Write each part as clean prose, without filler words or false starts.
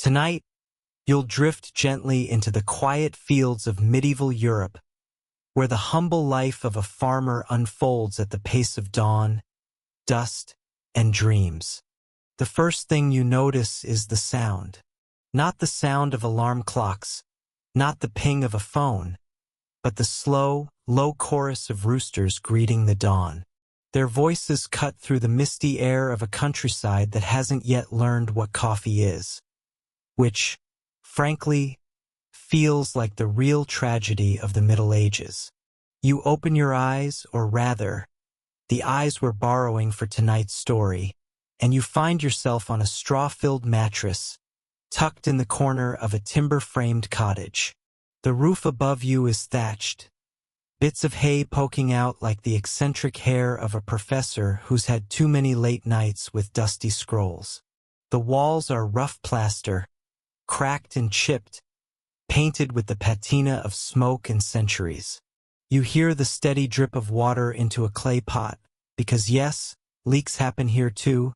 Tonight, you'll drift gently into the quiet fields of medieval Europe, where the humble life of a farmer unfolds at the pace of dawn, dust, and dreams. The first thing you notice is the sound. Not the sound of alarm clocks, not the ping of a phone, but the slow, low chorus of roosters greeting the dawn. Their voices cut through the misty air of a countryside that hasn't yet learned what coffee is, which, frankly, feels like the real tragedy of the Middle Ages. You open your eyes, or rather, the eyes we're borrowing for tonight's story, and you find yourself on a straw-filled mattress, tucked in the corner of a timber-framed cottage. The roof above you is thatched, bits of hay poking out like the eccentric hair of a professor who's had too many late nights with dusty scrolls. The walls are rough plaster, cracked and chipped, painted with the patina of smoke and centuries. You hear the steady drip of water into a clay pot, because yes, leaks happen here too,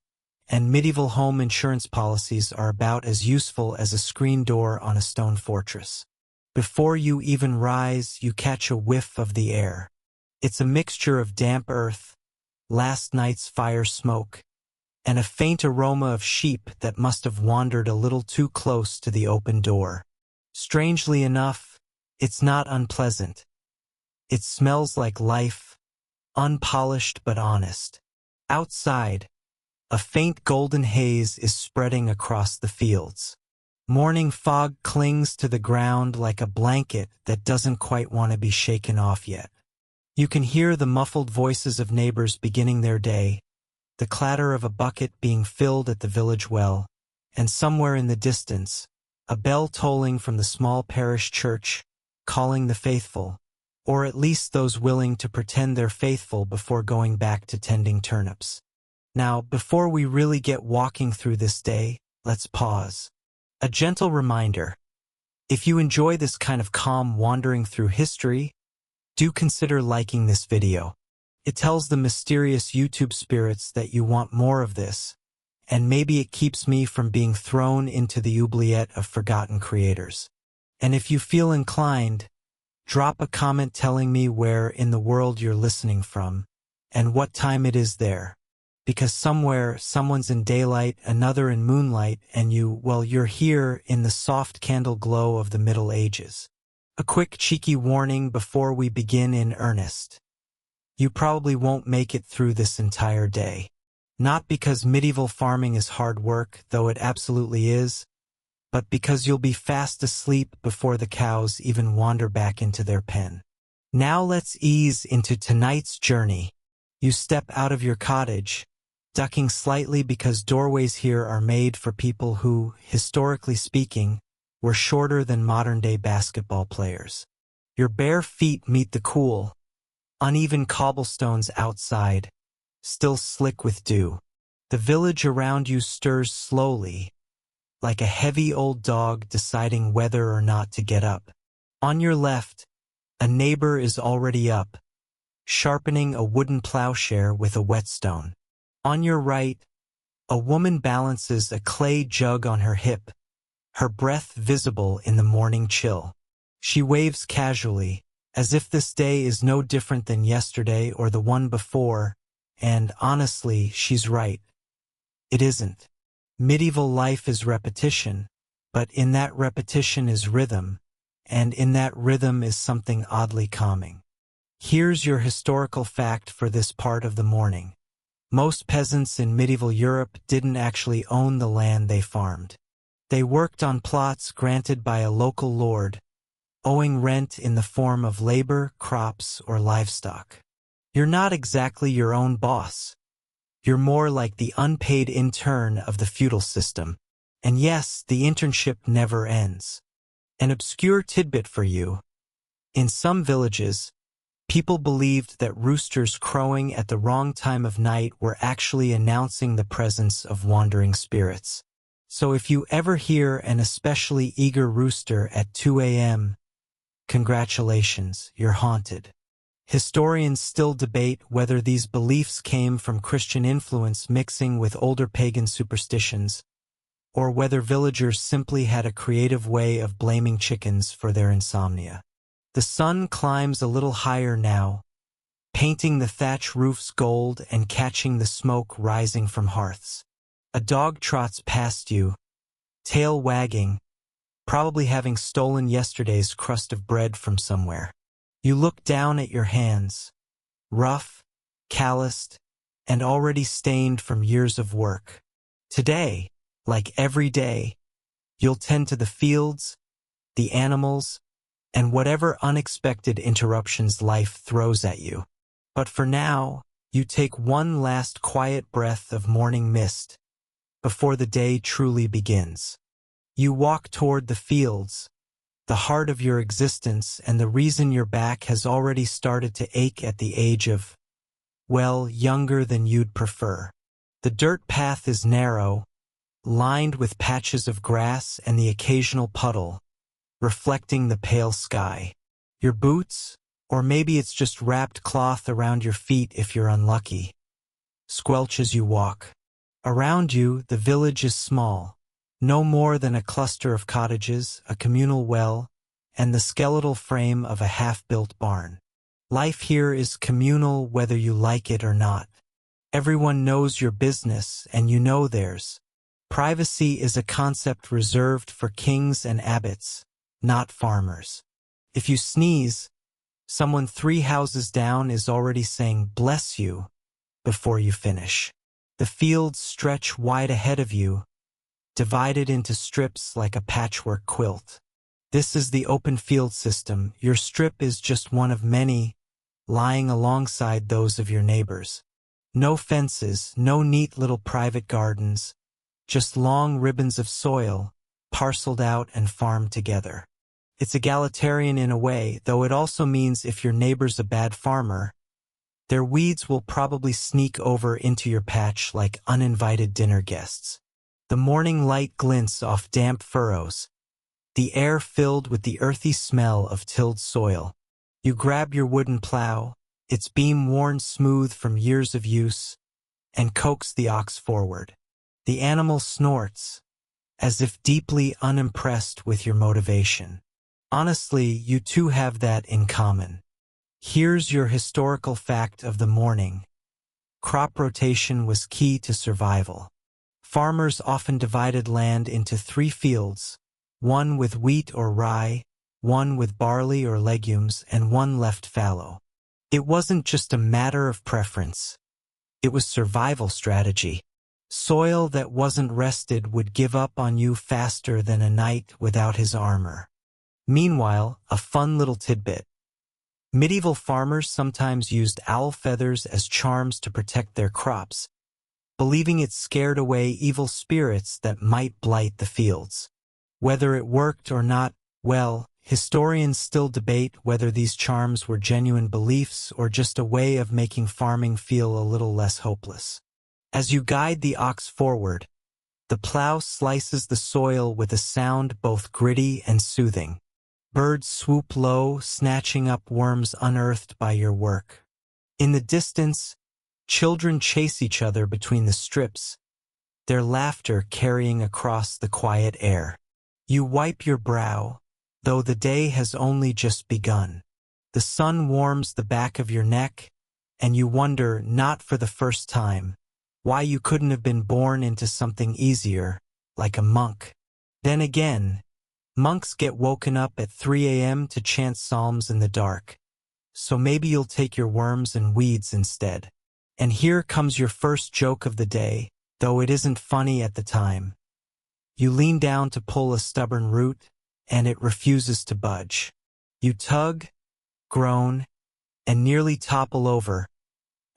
and medieval home insurance policies are about as useful as a screen door on a stone fortress. Before you even rise, you catch a whiff of the air. It's a mixture of damp earth, last night's fire smoke, and a faint aroma of sheep that must have wandered a little too close to the open door. Strangely enough, it's not unpleasant. It smells like life, unpolished but honest. Outside, a faint golden haze is spreading across the fields. Morning fog clings to the ground like a blanket that doesn't quite want to be shaken off yet. You can hear the muffled voices of neighbors beginning their day, the clatter of a bucket being filled at the village well, and somewhere in the distance, a bell tolling from the small parish church, calling the faithful, or at least those willing to pretend they're faithful before going back to tending turnips. Now, before we really get walking through this day, let's pause. A gentle reminder: if you enjoy this kind of calm wandering through history, do consider liking this video. It tells the mysterious YouTube spirits that you want more of this, and maybe it keeps me from being thrown into the oubliette of forgotten creators. And if you feel inclined, drop a comment telling me where in the world you're listening from, and what time it is there. Because somewhere, someone's in daylight, another in moonlight, and you're here in the soft candle glow of the Middle Ages. A quick cheeky warning before we begin in earnest. You probably won't make it through this entire day. Not because medieval farming is hard work, though it absolutely is, but because you'll be fast asleep before the cows even wander back into their pen. Now let's ease into tonight's journey. You step out of your cottage, ducking slightly because doorways here are made for people who, historically speaking, were shorter than modern-day basketball players. Your bare feet meet the cool, uneven cobblestones outside, still slick with dew. The village around you stirs slowly, like a heavy old dog deciding whether or not to get up. On your left, a neighbor is already up, sharpening a wooden plowshare with a whetstone. On your right, a woman balances a clay jug on her hip, her breath visible in the morning chill. She waves casually, as if this day is no different than yesterday or the one before, and honestly, she's right. It isn't. Medieval life is repetition, but in that repetition is rhythm, and in that rhythm is something oddly calming. Here's your historical fact for this part of the morning. Most peasants in medieval Europe didn't actually own the land they farmed. They worked on plots granted by a local lord, owing rent in the form of labor, crops, or livestock. You're not exactly your own boss. You're more like the unpaid intern of the feudal system. And yes, the internship never ends. An obscure tidbit for you. In some villages, people believed that roosters crowing at the wrong time of night were actually announcing the presence of wandering spirits. So if you ever hear an especially eager rooster at 2 a.m., congratulations, you're haunted. Historians still debate whether these beliefs came from Christian influence mixing with older pagan superstitions, or whether villagers simply had a creative way of blaming chickens for their insomnia. The sun climbs a little higher now, painting the thatch roofs gold and catching the smoke rising from hearths. A dog trots past you, tail wagging, probably having stolen yesterday's crust of bread from somewhere. You look down at your hands, rough, calloused, and already stained from years of work. Today, like every day, you'll tend to the fields, the animals, and whatever unexpected interruptions life throws at you. But for now, you take one last quiet breath of morning mist before the day truly begins. You walk toward the fields, the heart of your existence and the reason your back has already started to ache at the age of, well, younger than you'd prefer. The dirt path is narrow, lined with patches of grass and the occasional puddle, reflecting the pale sky. Your boots, or maybe it's just wrapped cloth around your feet if you're unlucky, squelch as you walk. Around you, the village is small, no more than a cluster of cottages, a communal well, and the skeletal frame of a half-built barn. Life here is communal whether you like it or not. Everyone knows your business and you know theirs. Privacy is a concept reserved for kings and abbots, not farmers. If you sneeze, someone 3 houses down is already saying "bless you" before you finish. The fields stretch wide ahead of you, divided into strips like a patchwork quilt. This is the open field system. Your strip is just one of many, lying alongside those of your neighbors. No fences, no neat little private gardens, just long ribbons of soil, parceled out and farmed together. It's egalitarian in a way, though it also means if your neighbor's a bad farmer, their weeds will probably sneak over into your patch like uninvited dinner guests. The morning light glints off damp furrows, the air filled with the earthy smell of tilled soil. You grab your wooden plow, its beam worn smooth from years of use, and coax the ox forward. The animal snorts, as if deeply unimpressed with your motivation. Honestly, you two have that in common. Here's your historical fact of the morning. Crop rotation was key to survival. Farmers often divided land into 3 fields, one with wheat or rye, one with barley or legumes, and one left fallow. It wasn't just a matter of preference. It was survival strategy. Soil that wasn't rested would give up on you faster than a knight without his armor. Meanwhile, a fun little tidbit. Medieval farmers sometimes used owl feathers as charms to protect their crops, believing it scared away evil spirits that might blight the fields. Whether it worked or not, well, historians still debate whether these charms were genuine beliefs or just a way of making farming feel a little less hopeless. As you guide the ox forward, the plow slices the soil with a sound both gritty and soothing. Birds swoop low, snatching up worms unearthed by your work. In the distance, children chase each other between the strips, their laughter carrying across the quiet air. You wipe your brow, though the day has only just begun. The sun warms the back of your neck, and you wonder, not for the first time, why you couldn't have been born into something easier, like a monk. Then again, monks get woken up at 3 a.m. to chant psalms in the dark, so maybe you'll take your worms and weeds instead. And here comes your first joke of the day, though it isn't funny at the time. You lean down to pull a stubborn root, and it refuses to budge. You tug, groan, and nearly topple over,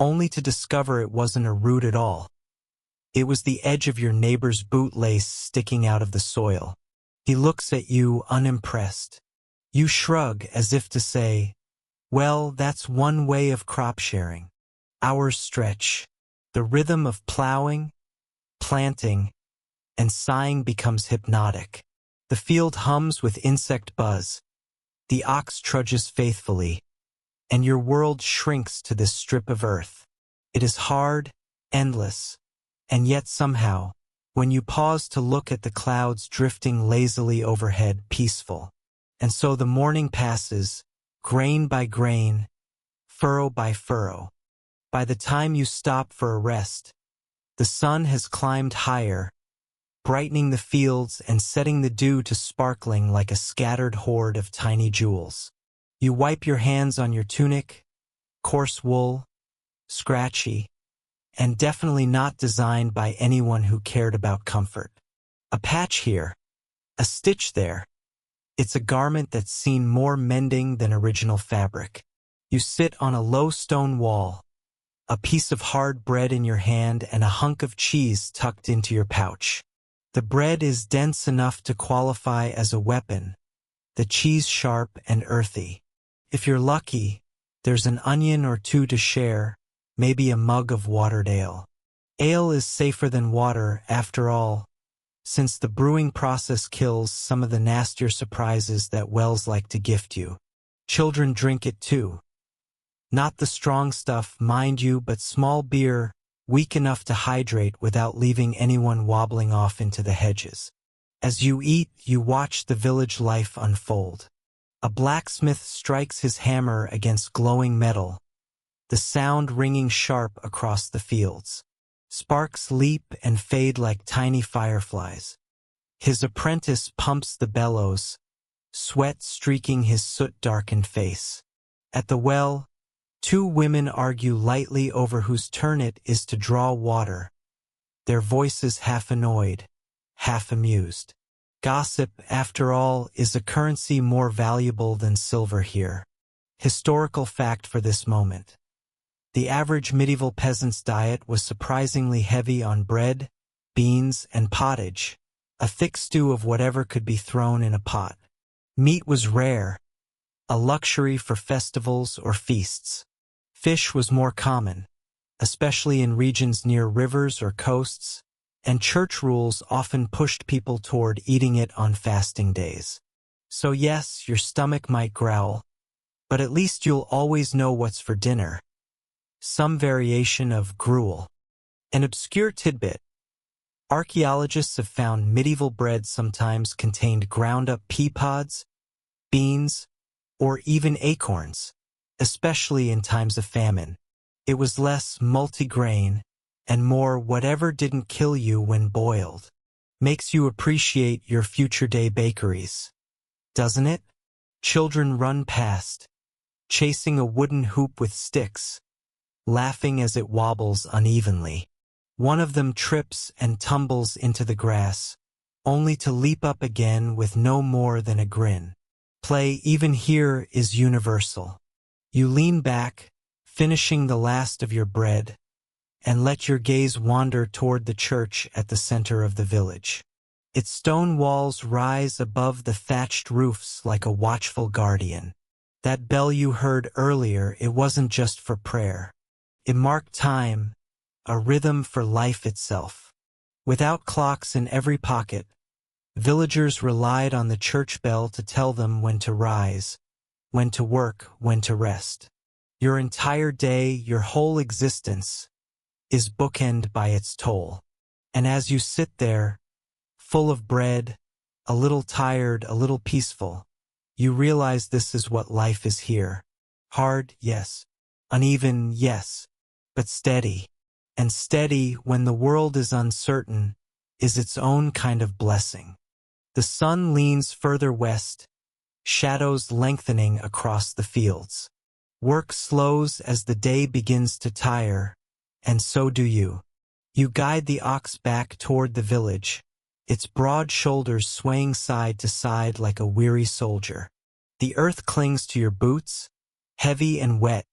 only to discover it wasn't a root at all. It was the edge of your neighbor's bootlace sticking out of the soil. He looks at you unimpressed. You shrug as if to say, well, that's one way of crop sharing. Hours stretch. The rhythm of plowing, planting, and sighing becomes hypnotic. The field hums with insect buzz. The ox trudges faithfully, and your world shrinks to this strip of earth. It is hard, endless, and yet somehow, when you pause to look at the clouds drifting lazily overhead, peaceful. And so the morning passes, grain by grain, furrow by furrow. By the time you stop for a rest, the sun has climbed higher, brightening the fields and setting the dew to sparkling like a scattered hoard of tiny jewels. You wipe your hands on your tunic, coarse wool, scratchy, and definitely not designed by anyone who cared about comfort. A patch here, a stitch there. It's a garment that's seen more mending than original fabric. You sit on a low stone wall, a piece of hard bread in your hand and a hunk of cheese tucked into your pouch. The bread is dense enough to qualify as a weapon, the cheese sharp and earthy. If you're lucky, there's an onion or two to share, maybe a mug of watered ale. Ale is safer than water, after all, since the brewing process kills some of the nastier surprises that wells like to gift you. Children drink it too. Not the strong stuff, mind you, but small beer, weak enough to hydrate without leaving anyone wobbling off into the hedges. As you eat, you watch the village life unfold. A blacksmith strikes his hammer against glowing metal, the sound ringing sharp across the fields. Sparks leap and fade like tiny fireflies. His apprentice pumps the bellows, sweat streaking his soot-darkened face. At the well, two women argue lightly over whose turn it is to draw water, their voices half annoyed, half amused. Gossip, after all, is a currency more valuable than silver here. Historical fact for this moment. The average medieval peasant's diet was surprisingly heavy on bread, beans, and pottage, a thick stew of whatever could be thrown in a pot. Meat was rare, a luxury for festivals or feasts. Fish was more common, especially in regions near rivers or coasts, and church rules often pushed people toward eating it on fasting days. So yes, your stomach might growl, but at least you'll always know what's for dinner. Some variation of gruel. An obscure tidbit. Archaeologists have found medieval bread sometimes contained ground-up pea pods, beans, or even acorns, especially in times of famine. It was less multigrain and more whatever didn't kill you when boiled. Makes you appreciate your future day bakeries, doesn't it? Children run past, chasing a wooden hoop with sticks, laughing as it wobbles unevenly. One of them trips and tumbles into the grass, only to leap up again with no more than a grin. Play, even here, is universal. You lean back, finishing the last of your bread, and let your gaze wander toward the church at the center of the village. Its stone walls rise above the thatched roofs like a watchful guardian. That bell you heard earlier, it wasn't just for prayer. It marked time, a rhythm for life itself. Without clocks in every pocket, villagers relied on the church bell to tell them when to rise, when to work, when to rest. Your entire day, your whole existence, is bookended by its toll. And as you sit there, full of bread, a little tired, a little peaceful, you realize this is what life is here. Hard, yes. Uneven, yes. But steady. And steady, when the world is uncertain, is its own kind of blessing. The sun leans further west, shadows lengthening across the fields. Work slows as the day begins to tire, and so do you. You guide the ox back toward the village, its broad shoulders swaying side to side like a weary soldier. The earth clings to your boots, heavy and wet,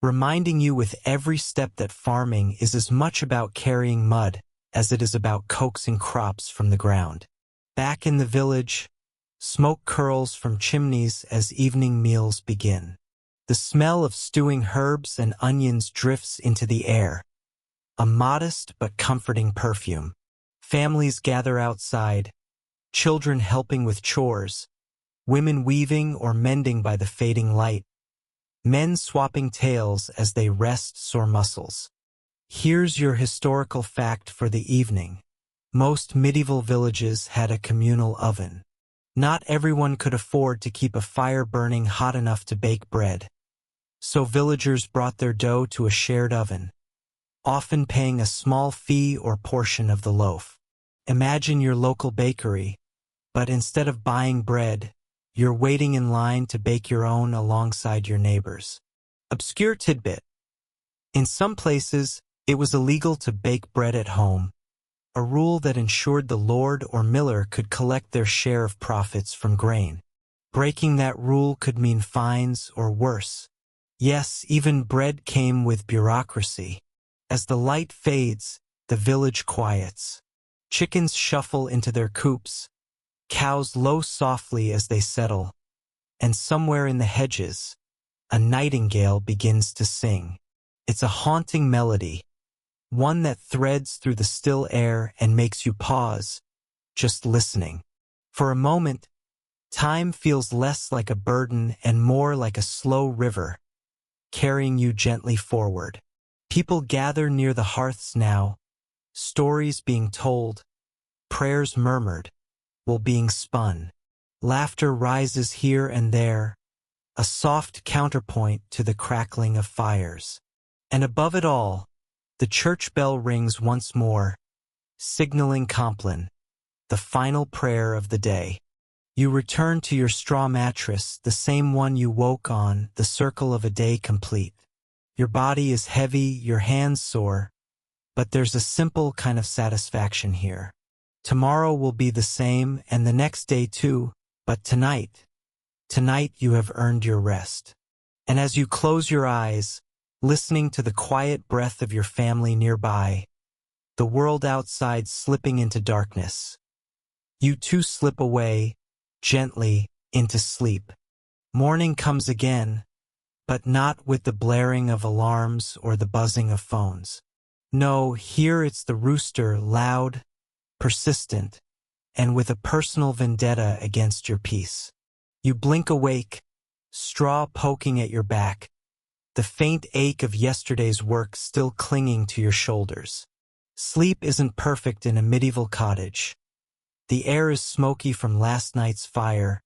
reminding you with every step that farming is as much about carrying mud as it is about coaxing crops from the ground. Back in the village, smoke curls from chimneys as evening meals begin. The smell of stewing herbs and onions drifts into the air, a modest but comforting perfume. Families gather outside, children helping with chores, women weaving or mending by the fading light, men swapping tales as they rest sore muscles. Here's your historical fact for the evening. Most medieval villages had a communal oven. Not everyone could afford to keep a fire burning hot enough to bake bread. So villagers brought their dough to a shared oven, often paying a small fee or portion of the loaf. Imagine your local bakery, but instead of buying bread, you're waiting in line to bake your own alongside your neighbors. Obscure tidbit. In some places, it was illegal to bake bread at home, a rule that ensured the lord or miller could collect their share of profits from grain. Breaking that rule could mean fines or worse. Yes, even bread came with bureaucracy. As the light fades, the village quiets. Chickens shuffle into their coops, cows low softly as they settle, and somewhere in the hedges, a nightingale begins to sing. It's a haunting melody, one that threads through the still air and makes you pause, just listening. For a moment, time feels less like a burden and more like a slow river, carrying you gently forward. People gather near the hearths now, stories being told, prayers murmured, while being spun. Laughter rises here and there, a soft counterpoint to the crackling of fires. And above it all, the church bell rings once more, signaling Compline, the final prayer of the day. You return to your straw mattress, the same one you woke on, the circle of a day complete. Your body is heavy, your hands sore, but there's a simple kind of satisfaction here. Tomorrow will be the same, and the next day too, but tonight you have earned your rest. And as you close your eyes, listening to the quiet breath of your family nearby, the world outside slipping into darkness, you too slip away, gently, into sleep. Morning comes again, but not with the blaring of alarms or the buzzing of phones. No, here it's the rooster, loud, persistent, and with a personal vendetta against your peace. You blink awake, straw poking at your back, the faint ache of yesterday's work still clinging to your shoulders. Sleep isn't perfect in a medieval cottage. The air is smoky from last night's fire,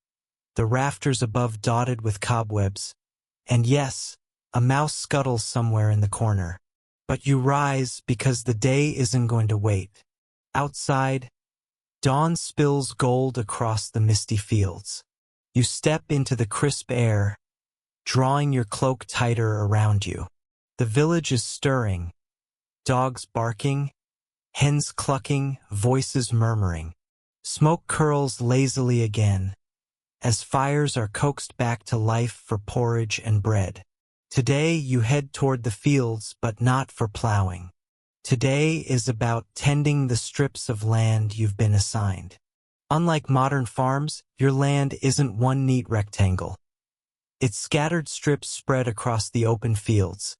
the rafters above dotted with cobwebs, and yes, a mouse scuttles somewhere in the corner. But you rise because the day isn't going to wait. Outside, dawn spills gold across the misty fields. You step into the crisp air, drawing your cloak tighter around you. The village is stirring, dogs barking, hens clucking, voices murmuring. Smoke curls lazily again, as fires are coaxed back to life for porridge and bread. Today you head toward the fields, but not for plowing. Today is about tending the strips of land you've been assigned. Unlike modern farms, your land isn't one neat rectangle. It's scattered strips spread across the open fields,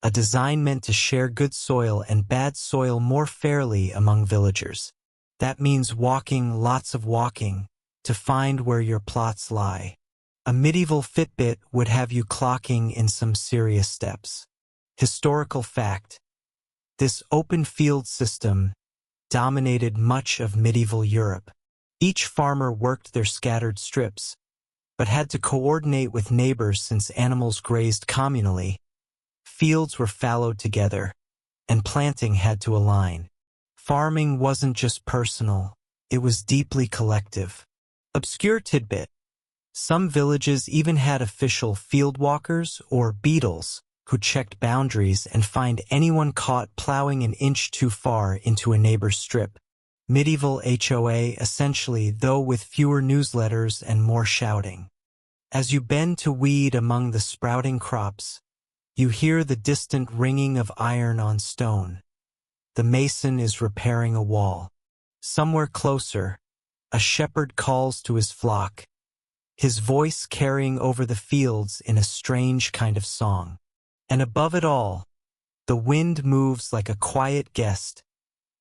a design meant to share good soil and bad soil more fairly among villagers. That means walking, lots of walking, to find where your plots lie. A medieval Fitbit would have you clocking in some serious steps. Historical fact: this open field system dominated much of medieval Europe. Each farmer worked their scattered strips, but had to coordinate with neighbors since animals grazed communally. Fields were fallowed together, and planting had to align. Farming wasn't just personal, it was deeply collective. Obscure tidbit: some villages even had official field walkers or beadles who checked boundaries and find anyone caught plowing an inch too far into a neighbor's strip. Medieval HOA essentially, though with fewer newsletters and more shouting. As you bend to weed among the sprouting crops, you hear the distant ringing of iron on stone. The mason is repairing a wall. Somewhere closer, a shepherd calls to his flock, his voice carrying over the fields in a strange kind of song. And above it all, the wind moves like a quiet guest,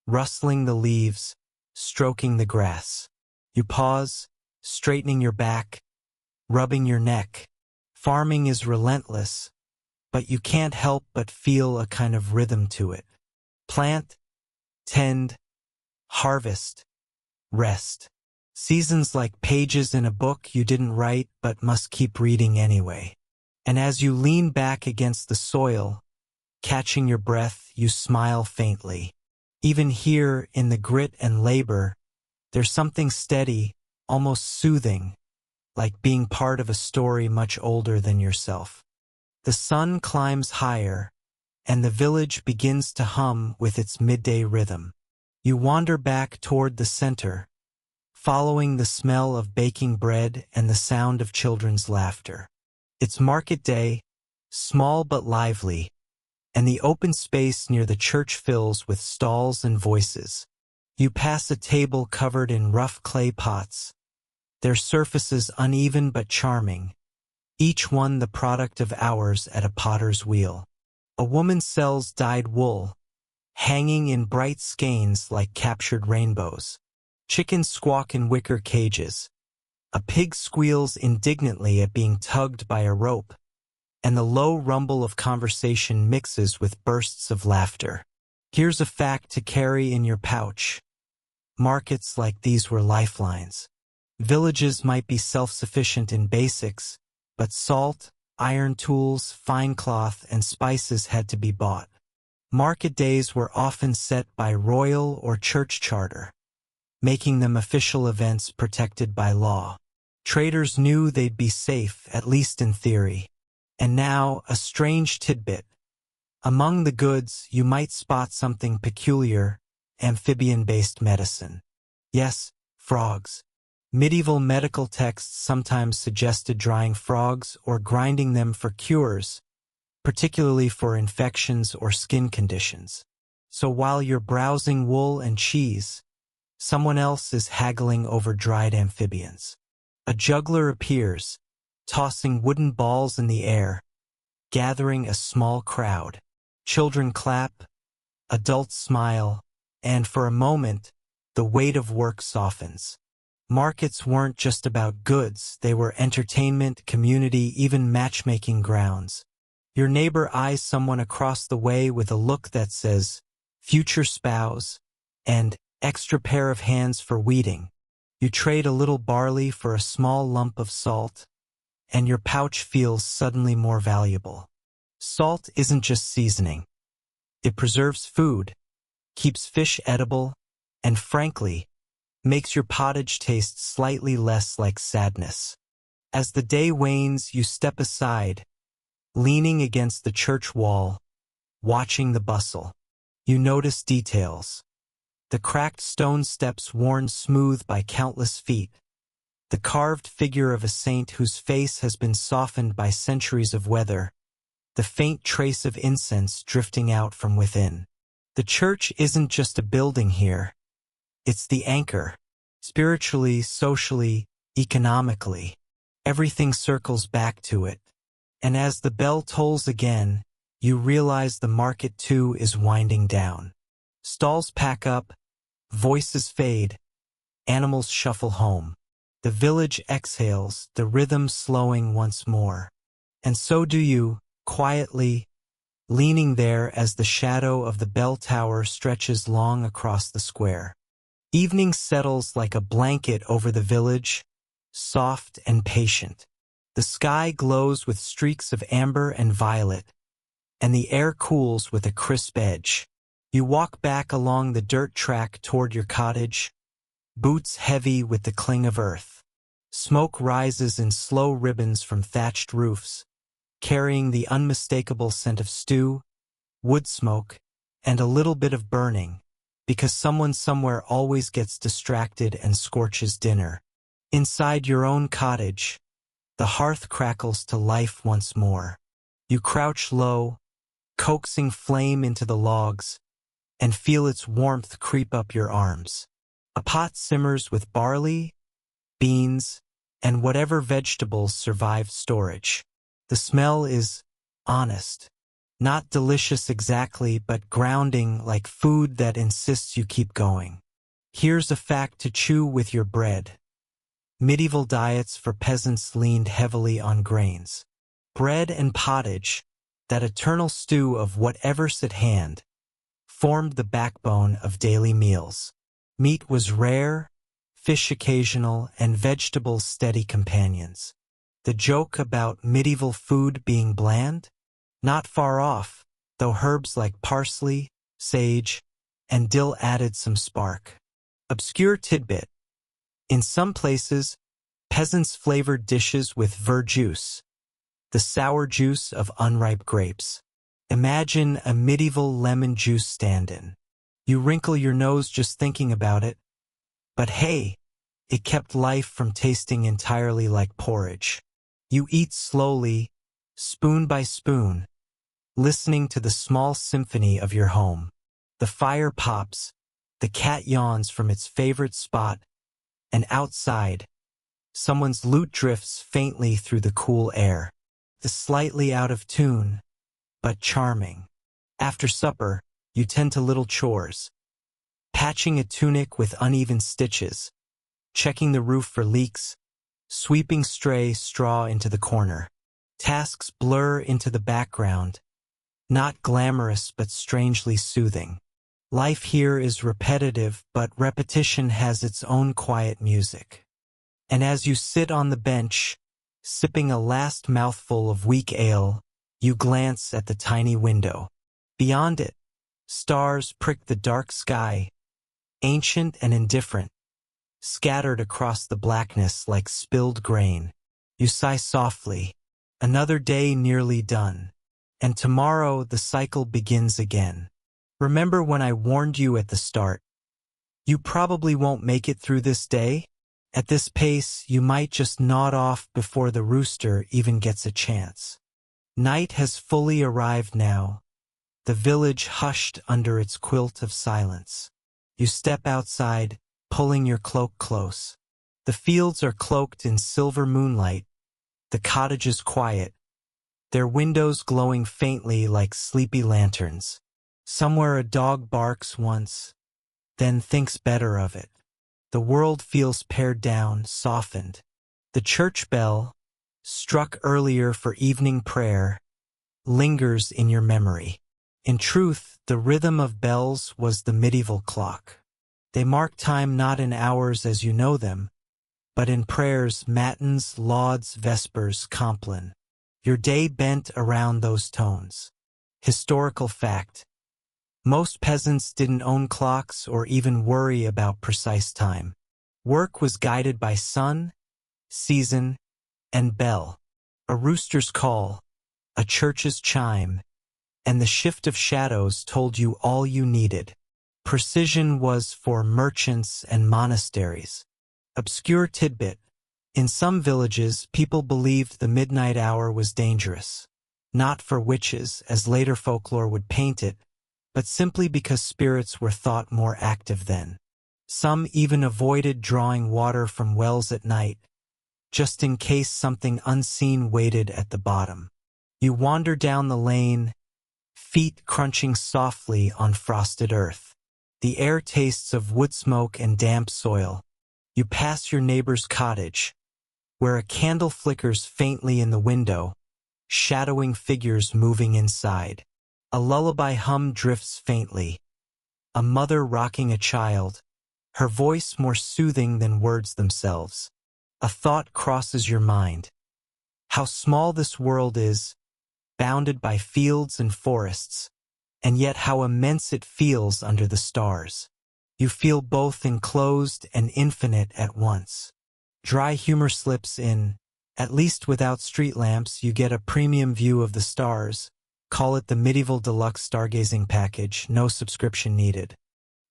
rustling the leaves, stroking the grass. You pause, straightening your back, rubbing your neck. Farming is relentless, but you can't help but feel a kind of rhythm to it. Plant, tend, harvest, rest. Seasons like pages in a book you didn't write but must keep reading anyway. And as you lean back against the soil, catching your breath, you smile faintly. Even here, in the grit and labor, there's something steady, almost soothing, like being part of a story much older than yourself. The sun climbs higher, and the village begins to hum with its midday rhythm. You wander back toward the center, following the smell of baking bread and the sound of children's laughter. It's market day, small but lively, and the open space near the church fills with stalls and voices. You pass a table covered in rough clay pots, their surfaces uneven but charming, each one the product of hours at a potter's wheel. A woman sells dyed wool, hanging in bright skeins like captured rainbows. Chickens squawk in wicker cages. A pig squeals indignantly at being tugged by a rope, and the low rumble of conversation mixes with bursts of laughter. Here's a fact to carry in your pouch. Markets like these were lifelines. Villages might be self-sufficient in basics, but salt, iron tools, fine cloth, and spices had to be bought. Market days were often set by royal or church charter, making them official events protected by law. Traders knew they'd be safe, at least in theory. And now, a strange tidbit. Among the goods, you might spot something peculiar: amphibian-based medicine. Yes, frogs. Medieval medical texts sometimes suggested drying frogs or grinding them for cures, particularly for infections or skin conditions. So while you're browsing wool and cheese, someone else is haggling over dried amphibians. A juggler appears, tossing wooden balls in the air, gathering a small crowd. Children clap, adults smile, and for a moment, the weight of work softens. Markets weren't just about goods, they were entertainment, community, even matchmaking grounds. Your neighbor eyes someone across the way with a look that says, "Future spouse," and "extra pair of hands for weeding." You trade a little barley for a small lump of salt, and your pouch feels suddenly more valuable. Salt isn't just seasoning. It preserves food, keeps fish edible, and frankly, makes your pottage taste slightly less like sadness. As the day wanes, you step aside, leaning against the church wall, watching the bustle. You notice details. The cracked stone steps worn smooth by countless feet, the carved figure of a saint whose face has been softened by centuries of weather, the faint trace of incense drifting out from within. The church isn't just a building here. It's the anchor. Spiritually, socially, economically, everything circles back to it. And as the bell tolls again, you realize the market too is winding down. Stalls pack up, voices fade, animals shuffle home. The village exhales, the rhythm slowing once more. And so do you, quietly, leaning there as the shadow of the bell tower stretches long across the square. Evening settles like a blanket over the village, soft and patient. The sky glows with streaks of amber and violet, and the air cools with a crisp edge. You walk back along the dirt track toward your cottage, boots heavy with the cling of earth. Smoke rises in slow ribbons from thatched roofs, carrying the unmistakable scent of stew, wood smoke, and a little bit of burning, because someone somewhere always gets distracted and scorches dinner. Inside your own cottage, the hearth crackles to life once more. You crouch low, coaxing flame into the logs, and feel its warmth creep up your arms. A pot simmers with barley, beans, and whatever vegetables survive storage. The smell is honest. Not delicious exactly, but grounding, like food that insists you keep going. Here's a fact to chew with your bread. Medieval diets for peasants leaned heavily on grains. Bread and pottage, that eternal stew of whatever's at hand, formed the backbone of daily meals. Meat was rare, fish occasional, and vegetables steady companions. The joke about medieval food being bland? Not far off, though herbs like parsley, sage, and dill added some spark. Obscure tidbit. In some places, peasants flavored dishes with verjuice, the sour juice of unripe grapes. Imagine a medieval lemon juice stand-in. You wrinkle your nose just thinking about it, but hey, it kept life from tasting entirely like porridge. You eat slowly, spoon by spoon, listening to the small symphony of your home. The fire pops, the cat yawns from its favorite spot, and outside, someone's lute drifts faintly through the cool air. The slightly out of tune, but charming. After supper, you tend to little chores. Patching a tunic with uneven stitches, checking the roof for leaks, sweeping stray straw into the corner. Tasks blur into the background, not glamorous but strangely soothing. Life here is repetitive, but repetition has its own quiet music. And as you sit on the bench, sipping a last mouthful of weak ale, you glance at the tiny window. Beyond it, stars prick the dark sky, ancient and indifferent, scattered across the blackness like spilled grain. You sigh softly, another day nearly done, and tomorrow the cycle begins again. Remember when I warned you at the start? You probably won't make it through this day. At this pace, you might just nod off before the rooster even gets a chance. Night has fully arrived now, the village hushed under its quilt of silence. You step outside, pulling your cloak close. The fields are cloaked in silver moonlight, the cottages quiet, their windows glowing faintly like sleepy lanterns. Somewhere a dog barks once, then thinks better of it. The world feels pared down, softened. The church bell, struck earlier for evening prayer, lingers in your memory. In truth, the rhythm of bells was the medieval clock. They mark time not in hours as you know them, but in prayers, matins, lauds, vespers, compline. Your day bent around those tones. Historical fact. Most peasants didn't own clocks or even worry about precise time. Work was guided by sun, season, and bell. A rooster's call, a church's chime, and the shift of shadows told you all you needed. Precision was for merchants and monasteries. Obscure tidbit. In some villages, people believed the midnight hour was dangerous. Not for witches, as later folklore would paint it, but simply because spirits were thought more active then. Some even avoided drawing water from wells at night, just in case something unseen waited at the bottom. You wander down the lane, feet crunching softly on frosted earth. The air tastes of wood smoke and damp soil. You pass your neighbor's cottage, where a candle flickers faintly in the window, shadowing figures moving inside. A lullaby hum drifts faintly. A mother rocking a child, her voice more soothing than words themselves. A thought crosses your mind. How small this world is, bounded by fields and forests, and yet how immense it feels under the stars. You feel both enclosed and infinite at once. Dry humor slips in. At least without street lamps, you get a premium view of the stars. Call it the medieval deluxe stargazing package, no subscription needed.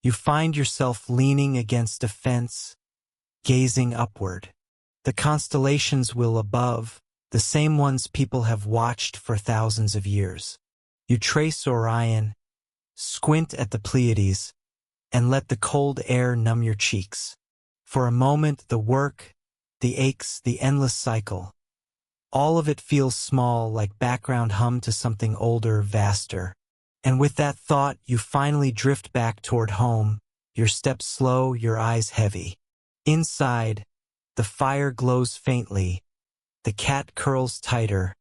You find yourself leaning against a fence, gazing upward. The constellations will above, the same ones people have watched for thousands of years. You trace Orion, squint at the Pleiades, and let the cold air numb your cheeks. For a moment, the work, the aches, the endless cycle, all of it feels small, like background hum to something older, vaster. And with that thought, you finally drift back toward home, your steps slow, your eyes heavy. Inside, the fire glows faintly, the cat curls tighter,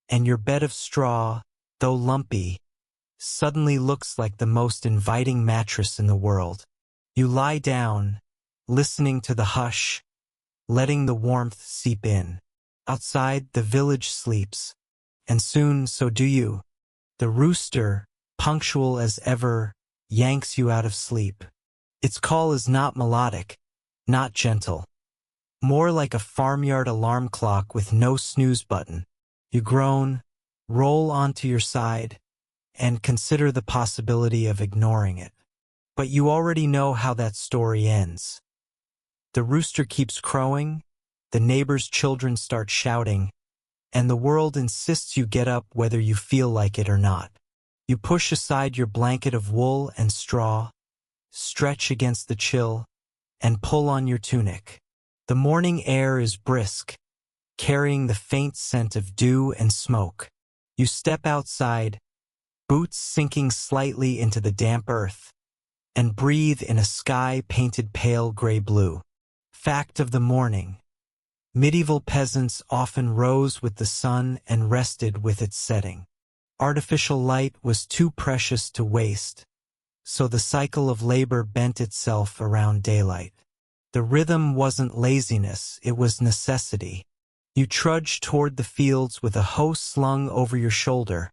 and your bed of straw, though lumpy, suddenly looks like the most inviting mattress in the world. You lie down, listening to the hush, letting the warmth seep in. Outside, the village sleeps, and soon so do you. The rooster, punctual as ever, yanks you out of sleep. Its call is not melodic, not gentle. More like a farmyard alarm clock with no snooze button. You groan, roll onto your side, and consider the possibility of ignoring it. But you already know how that story ends. The rooster keeps crowing, the neighbor's children start shouting, and the world insists you get up whether you feel like it or not. You push aside your blanket of wool and straw, stretch against the chill, and pull on your tunic. The morning air is brisk, carrying the faint scent of dew and smoke. You step outside, boots sinking slightly into the damp earth, and breathe in a sky painted pale gray blue. Fact of the morning: medieval peasants often rose with the sun and rested with its setting. Artificial light was too precious to waste, so the cycle of labor bent itself around daylight. The rhythm wasn't laziness, it was necessity. You trudge toward the fields with a hoe slung over your shoulder,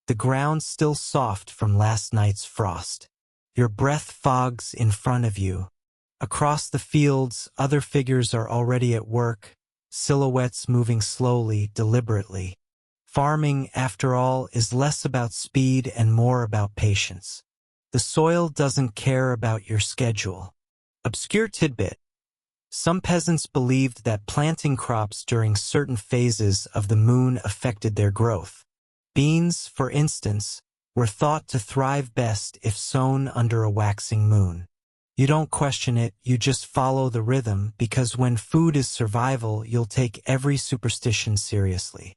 the ground still soft from last night's frost. Your breath fogs in front of you. Across the fields, other figures are already at work, silhouettes moving slowly, deliberately. Farming, after all, is less about speed and more about patience. The soil doesn't care about your schedule. Obscure tidbit: some peasants believed that planting crops during certain phases of the moon affected their growth. Beans, for instance, were thought to thrive best if sown under a waxing moon. You don't question it, you just follow the rhythm, because when food is survival, you'll take every superstition seriously.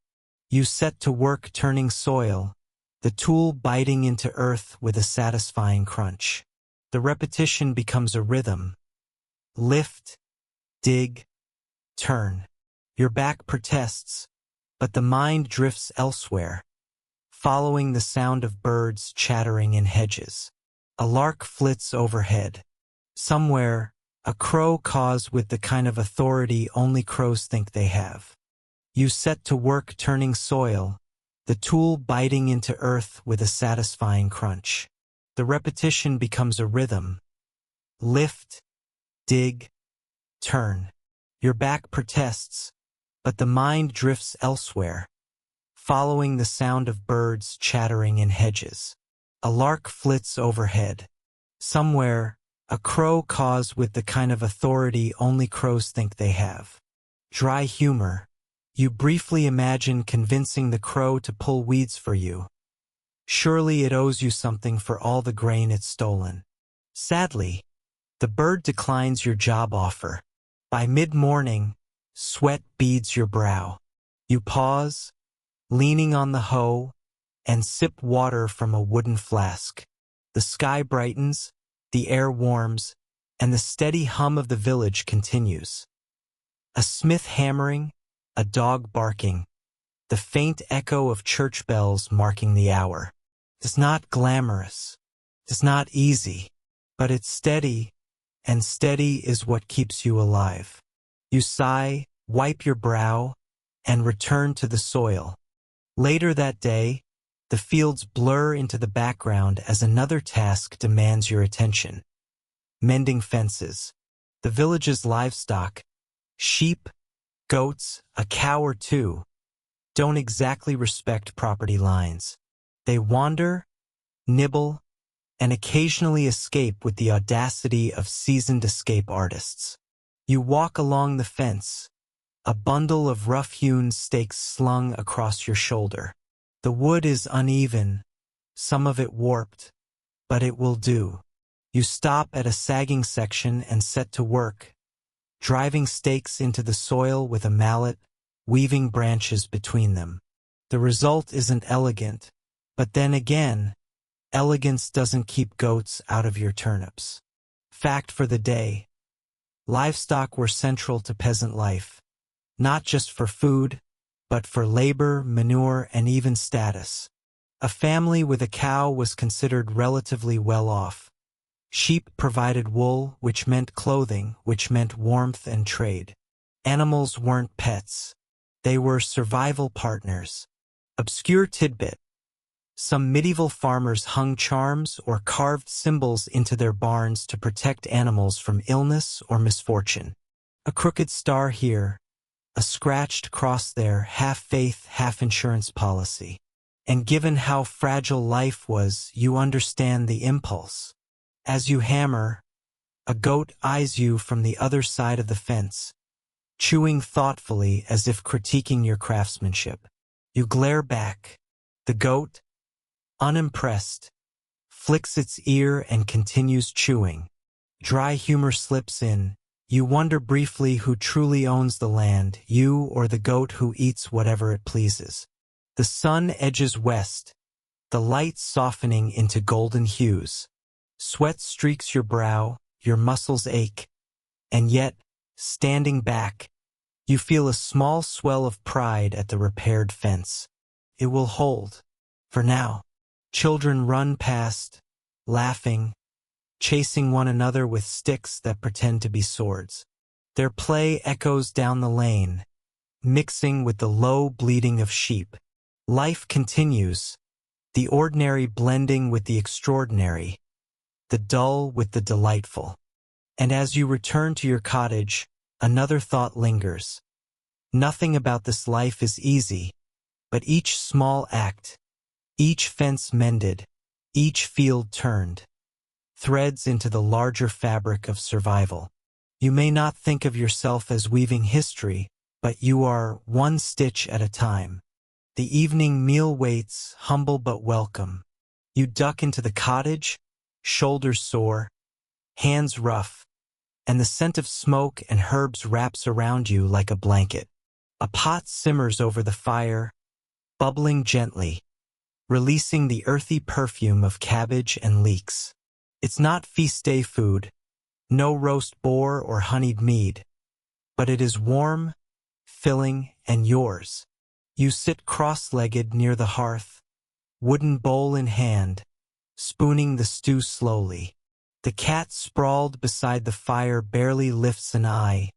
You set to work turning soil, the tool biting into earth with a satisfying crunch. The repetition becomes a rhythm. Lift, dig, turn. Your back protests, but the mind drifts elsewhere, following the sound of birds chattering in hedges. A lark flits overhead. Somewhere, a crow caws with the kind of authority only crows think they have. You set to work turning soil, the tool biting into earth with a satisfying crunch. The repetition becomes a rhythm. Lift, dig, turn. Your back protests, but the mind drifts elsewhere, following the sound of birds chattering in hedges. A lark flits overhead. Somewhere, a crow caws with the kind of authority only crows think they have. Dry humor. You briefly imagine convincing the crow to pull weeds for you. Surely it owes you something for all the grain it's stolen. Sadly, the bird declines your job offer. By mid-morning, sweat beads your brow. You pause, leaning on the hoe, and sip water from a wooden flask. The sky brightens, the air warms, and the steady hum of the village continues. A smith hammering, a dog barking, the faint echo of church bells marking the hour. It's not glamorous, it's not easy, but it's steady, and steady is what keeps you alive. You sigh, wipe your brow, and return to the soil. Later that day, the fields blur into the background as another task demands your attention. Mending fences. The village's livestock, sheep, goats, a cow or two, don't exactly respect property lines. They wander, nibble, and occasionally escape with the audacity of seasoned escape artists. You walk along the fence, a bundle of rough-hewn stakes slung across your shoulder. The wood is uneven, some of it warped, but it will do. You stop at a sagging section and set to work, driving stakes into the soil with a mallet, weaving branches between them. The result isn't elegant, but then again, elegance doesn't keep goats out of your turnips. Fact for the day: livestock were central to peasant life, not just for food, but for labor, manure, and even status. A family with a cow was considered relatively well off. Sheep provided wool, which meant clothing, which meant warmth and trade. Animals weren't pets. They were survival partners. Obscure tidbit. Some medieval farmers hung charms or carved symbols into their barns to protect animals from illness or misfortune. A crooked star here, a scratched cross there, half faith, half insurance policy. And given how fragile life was, you understand the impulse. As you hammer, a goat eyes you from the other side of the fence, chewing thoughtfully as if critiquing your craftsmanship. You glare back. The goat, unimpressed, flicks its ear and continues chewing. Dry humor slips in. You wonder briefly who truly owns the land, you or the goat who eats whatever it pleases. The sun edges west, the light softening into golden hues. Sweat streaks your brow, your muscles ache, and yet, standing back, you feel a small swell of pride at the repaired fence. It will hold, for now. Children run past, laughing, chasing one another with sticks that pretend to be swords. Their play echoes down the lane, mixing with the low bleating of sheep. Life continues, the ordinary blending with the extraordinary, the dull with the delightful. And as you return to your cottage, another thought lingers. Nothing about this life is easy, but each small act, each fence mended, each field turned, threads into the larger fabric of survival. You may not think of yourself as weaving history, but you are one stitch at a time. The evening meal waits, humble but welcome. You duck into the cottage, shoulders sore, hands rough, and the scent of smoke and herbs wraps around you like a blanket. A pot simmers over the fire, bubbling gently, releasing the earthy perfume of cabbage and leeks. It's not feast day food, no roast boar or honeyed mead, but it is warm, filling, and yours. You sit cross-legged near the hearth, wooden bowl in hand, spooning the stew slowly. The cat sprawled beside the fire barely lifts an eye.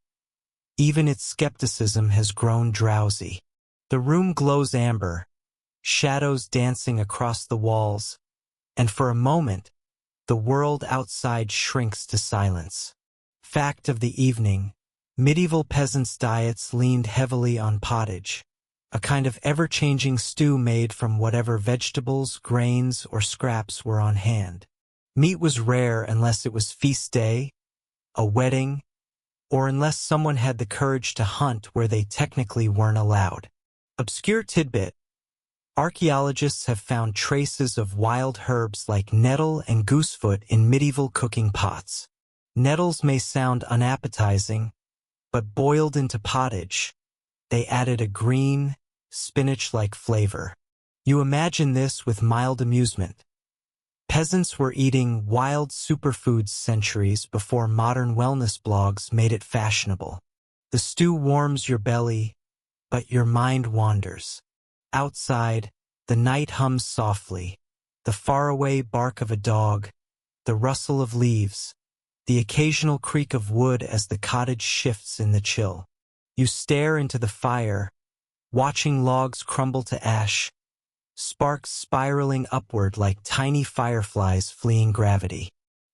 Even its skepticism has grown drowsy. The room glows amber, shadows dancing across the walls, and for a moment, the world outside shrinks to silence. Fact of the evening, medieval peasants' diets leaned heavily on pottage, a kind of ever-changing stew made from whatever vegetables, grains, or scraps were on hand. Meat was rare unless it was feast day, a wedding, or unless someone had the courage to hunt where they technically weren't allowed. Obscure tidbit. Archaeologists have found traces of wild herbs like nettle and goosefoot in medieval cooking pots. Nettles may sound unappetizing, but boiled into pottage, they added a green, spinach-like flavor. You imagine this with mild amusement. Peasants were eating wild superfoods centuries before modern wellness blogs made it fashionable. The stew warms your belly, but your mind wanders. Outside, the night hums softly, the faraway bark of a dog, the rustle of leaves, the occasional creak of wood as the cottage shifts in the chill. You stare into the fire, watching logs crumble to ash, sparks spiraling upward like tiny fireflies fleeing gravity.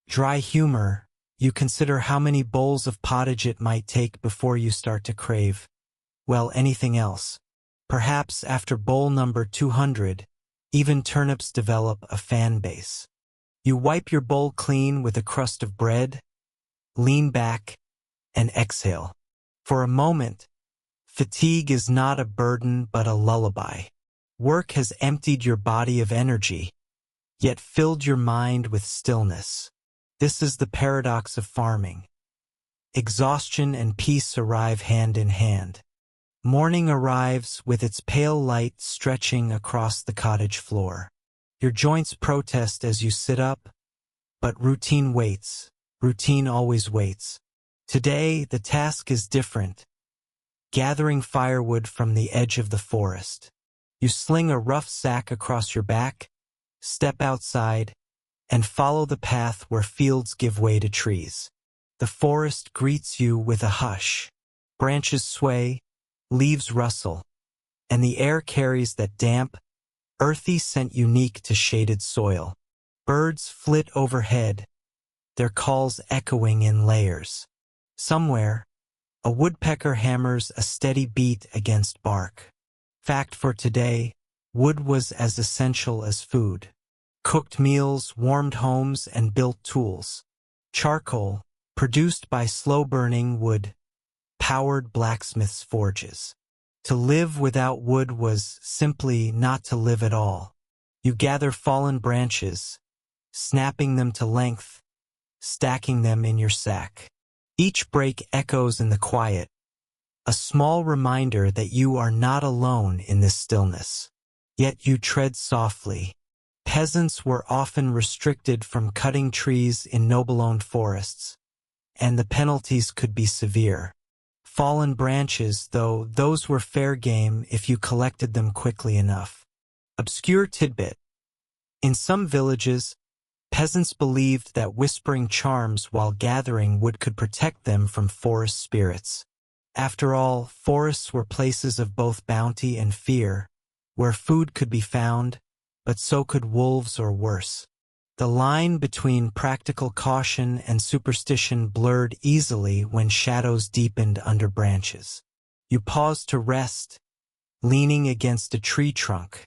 Dry humor, you consider how many bowls of pottage it might take before you start to crave, well, anything else. Perhaps after bowl number 200, even turnips develop a fan base. You wipe your bowl clean with a crust of bread, lean back, and exhale. For a moment, fatigue is not a burden but a lullaby. Work has emptied your body of energy, yet filled your mind with stillness. This is the paradox of farming. Exhaustion and peace arrive hand in hand. Morning arrives with its pale light stretching across the cottage floor. Your joints protest as you sit up, but routine waits. Routine always waits. Today, the task is different. Gathering firewood from the edge of the forest. You sling a rough sack across your back, step outside, and follow the path where fields give way to trees. The forest greets you with a hush. Branches sway, leaves rustle, and the air carries that damp, earthy scent unique to shaded soil. Birds flit overhead, their calls echoing in layers. Somewhere, a woodpecker hammers a steady beat against bark. Fact for today, wood was as essential as food. Cooked meals, warmed homes, and built tools. Charcoal, produced by slow-burning wood, powered blacksmiths' forges. To live without wood was simply not to live at all. You gather fallen branches, snapping them to length, stacking them in your sack. Each break echoes in the quiet, a small reminder that you are not alone in this stillness. Yet you tread softly. Peasants were often restricted from cutting trees in noble-owned forests, and the penalties could be severe. Fallen branches, though, those were fair game if you collected them quickly enough. Obscure tidbit. In some villages, peasants believed that whispering charms while gathering wood could protect them from forest spirits. After all, forests were places of both bounty and fear, where food could be found, but so could wolves or worse. The line between practical caution and superstition blurred easily when shadows deepened under branches. You paused to rest, leaning against a tree trunk.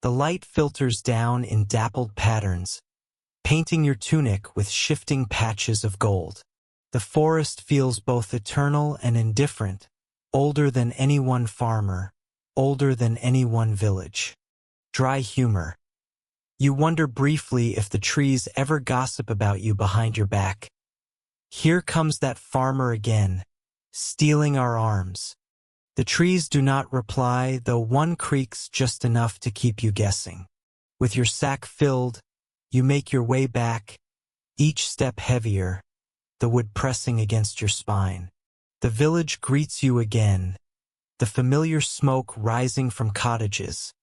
The light filters down in dappled patterns, painting your tunic with shifting patches of gold. The forest feels both eternal and indifferent, older than any one farmer, older than any one village. Dry humor. You wonder briefly if the trees ever gossip about you behind your back. Here comes that farmer again, stealing our arms. The trees do not reply, though one creaks just enough to keep you guessing. With your sack filled, you make your way back, each step heavier, the wood pressing against your spine. The village greets you again, the familiar smoke rising from cottages,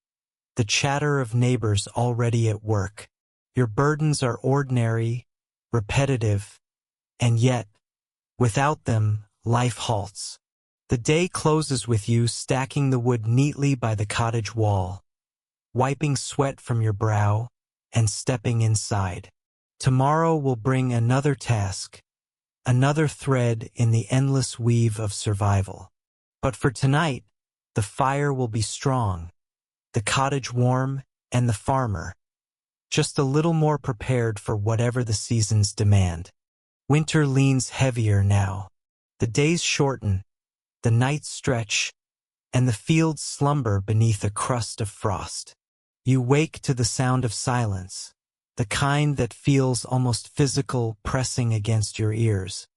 the chatter of neighbors already at work. Your burdens are ordinary, repetitive, and yet, without them, life halts. The day closes with you stacking the wood neatly by the cottage wall, wiping sweat from your brow, and stepping inside. Tomorrow will bring another task, another thread in the endless weave of survival. But for tonight, the fire will be strong, the cottage warm, and the farmer just a little more prepared for whatever the seasons demand. Winter leans heavier now. The days shorten, the nights stretch, and the fields slumber beneath a crust of frost. You wake to the sound of silence, the kind that feels almost physical pressing against your ears.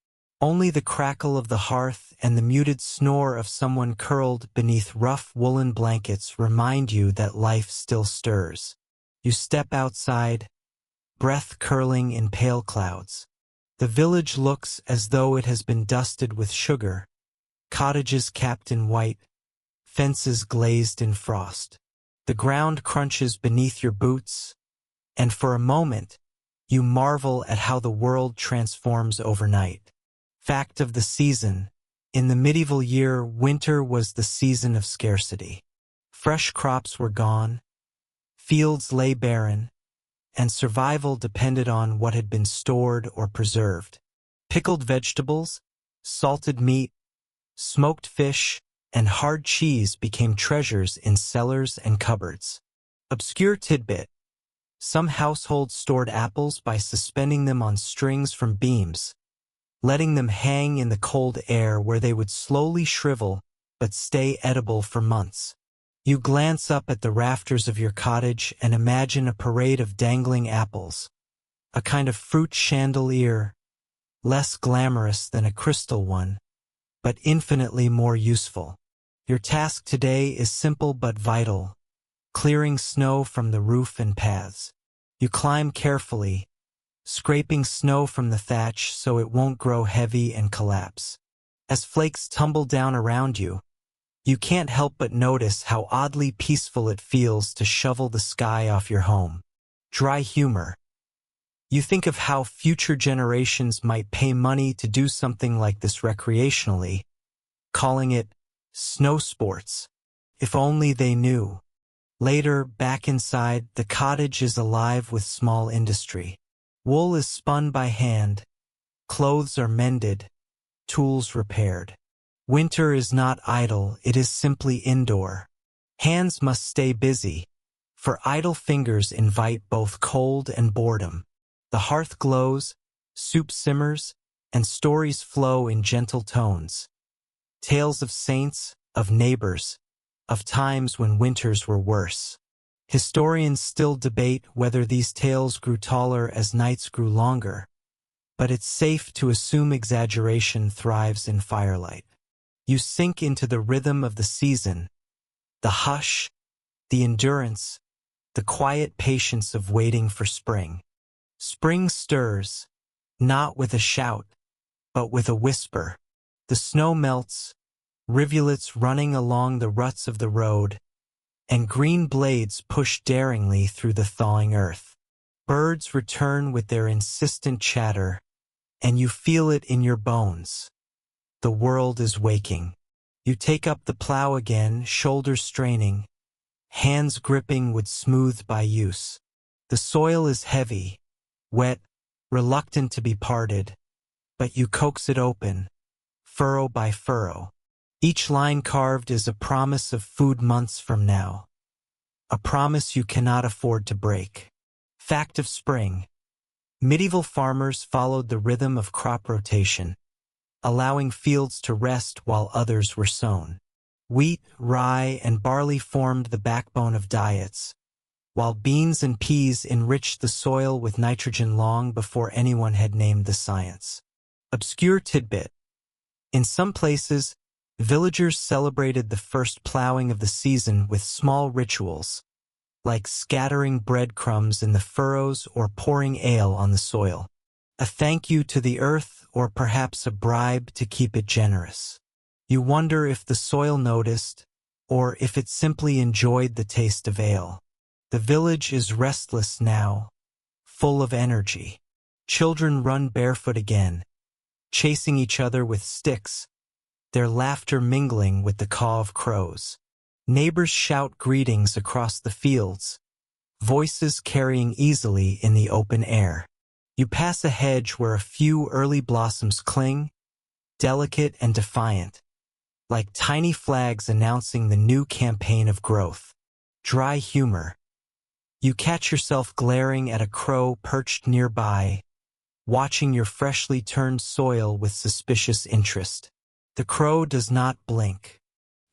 Only the crackle of the hearth and the muted snore of someone curled beneath rough woolen blankets remind you that life still stirs. You step outside, breath curling in pale clouds. The village looks as though it has been dusted with sugar, cottages capped in white, fences glazed in frost. The ground crunches beneath your boots, and for a moment, you marvel at how the world transforms overnight. Fact of the season: in the medieval year, winter was the season of scarcity. Fresh crops were gone, fields lay barren, and survival depended on what had been stored or preserved. Pickled vegetables, salted meat, smoked fish, and hard cheese became treasures in cellars and cupboards. Obscure tidbit: some households stored apples by suspending them on strings from beams, letting them hang in the cold air where they would slowly shrivel but stay edible for months. You glance up at the rafters of your cottage and imagine a parade of dangling apples, a kind of fruit chandelier, less glamorous than a crystal one, but infinitely more useful. Your task today is simple but vital: clearing snow from the roof and paths. You climb carefully, scraping snow from the thatch so it won't grow heavy and collapse. As flakes tumble down around you, you can't help but notice how oddly peaceful it feels to shovel the sky off your home. Dry humor: You think of how future generations might pay money to do something like this recreationally, calling it snow sports. If only they knew. Later, back inside, the cottage is alive with small industry. Wool is spun by hand, clothes are mended, tools repaired. Winter is not idle, it is simply indoor. Hands must stay busy, for idle fingers invite both cold and boredom. The hearth glows, soup simmers, and stories flow in gentle tones. Tales of saints, of neighbors, of times when winters were worse. Historians still debate whether these tales grew taller as nights grew longer, but it's safe to assume exaggeration thrives in firelight. You sink into the rhythm of the season, the hush, the endurance, the quiet patience of waiting for spring. Spring stirs, not with a shout, but with a whisper. The snow melts, rivulets running along the ruts of the road, and green blades push daringly through the thawing earth. Birds return with their insistent chatter, and you feel it in your bones. The world is waking. You take up the plow again, shoulders straining, hands gripping wood smoothed by use. The soil is heavy, wet, reluctant to be parted, but you coax it open, furrow by furrow. Each line carved is a promise of food months from now, a promise you cannot afford to break. Fact of spring. Medieval farmers followed the rhythm of crop rotation, allowing fields to rest while others were sown. Wheat, rye, and barley formed the backbone of diets, while beans and peas enriched the soil with nitrogen long before anyone had named the science. Obscure tidbit. In some places, villagers celebrated the first plowing of the season with small rituals, like scattering breadcrumbs in the furrows or pouring ale on the soil. A thank you to the earth, or perhaps a bribe to keep it generous. You wonder if the soil noticed, or if it simply enjoyed the taste of ale. The village is restless now, full of energy. Children run barefoot again, chasing each other with sticks, their laughter mingling with the caw of crows. Neighbors shout greetings across the fields, voices carrying easily in the open air. You pass a hedge where a few early blossoms cling, delicate and defiant, like tiny flags announcing the new campaign of growth. Dry humor. You catch yourself glaring at a crow perched nearby, watching your freshly turned soil with suspicious interest. The crow does not blink.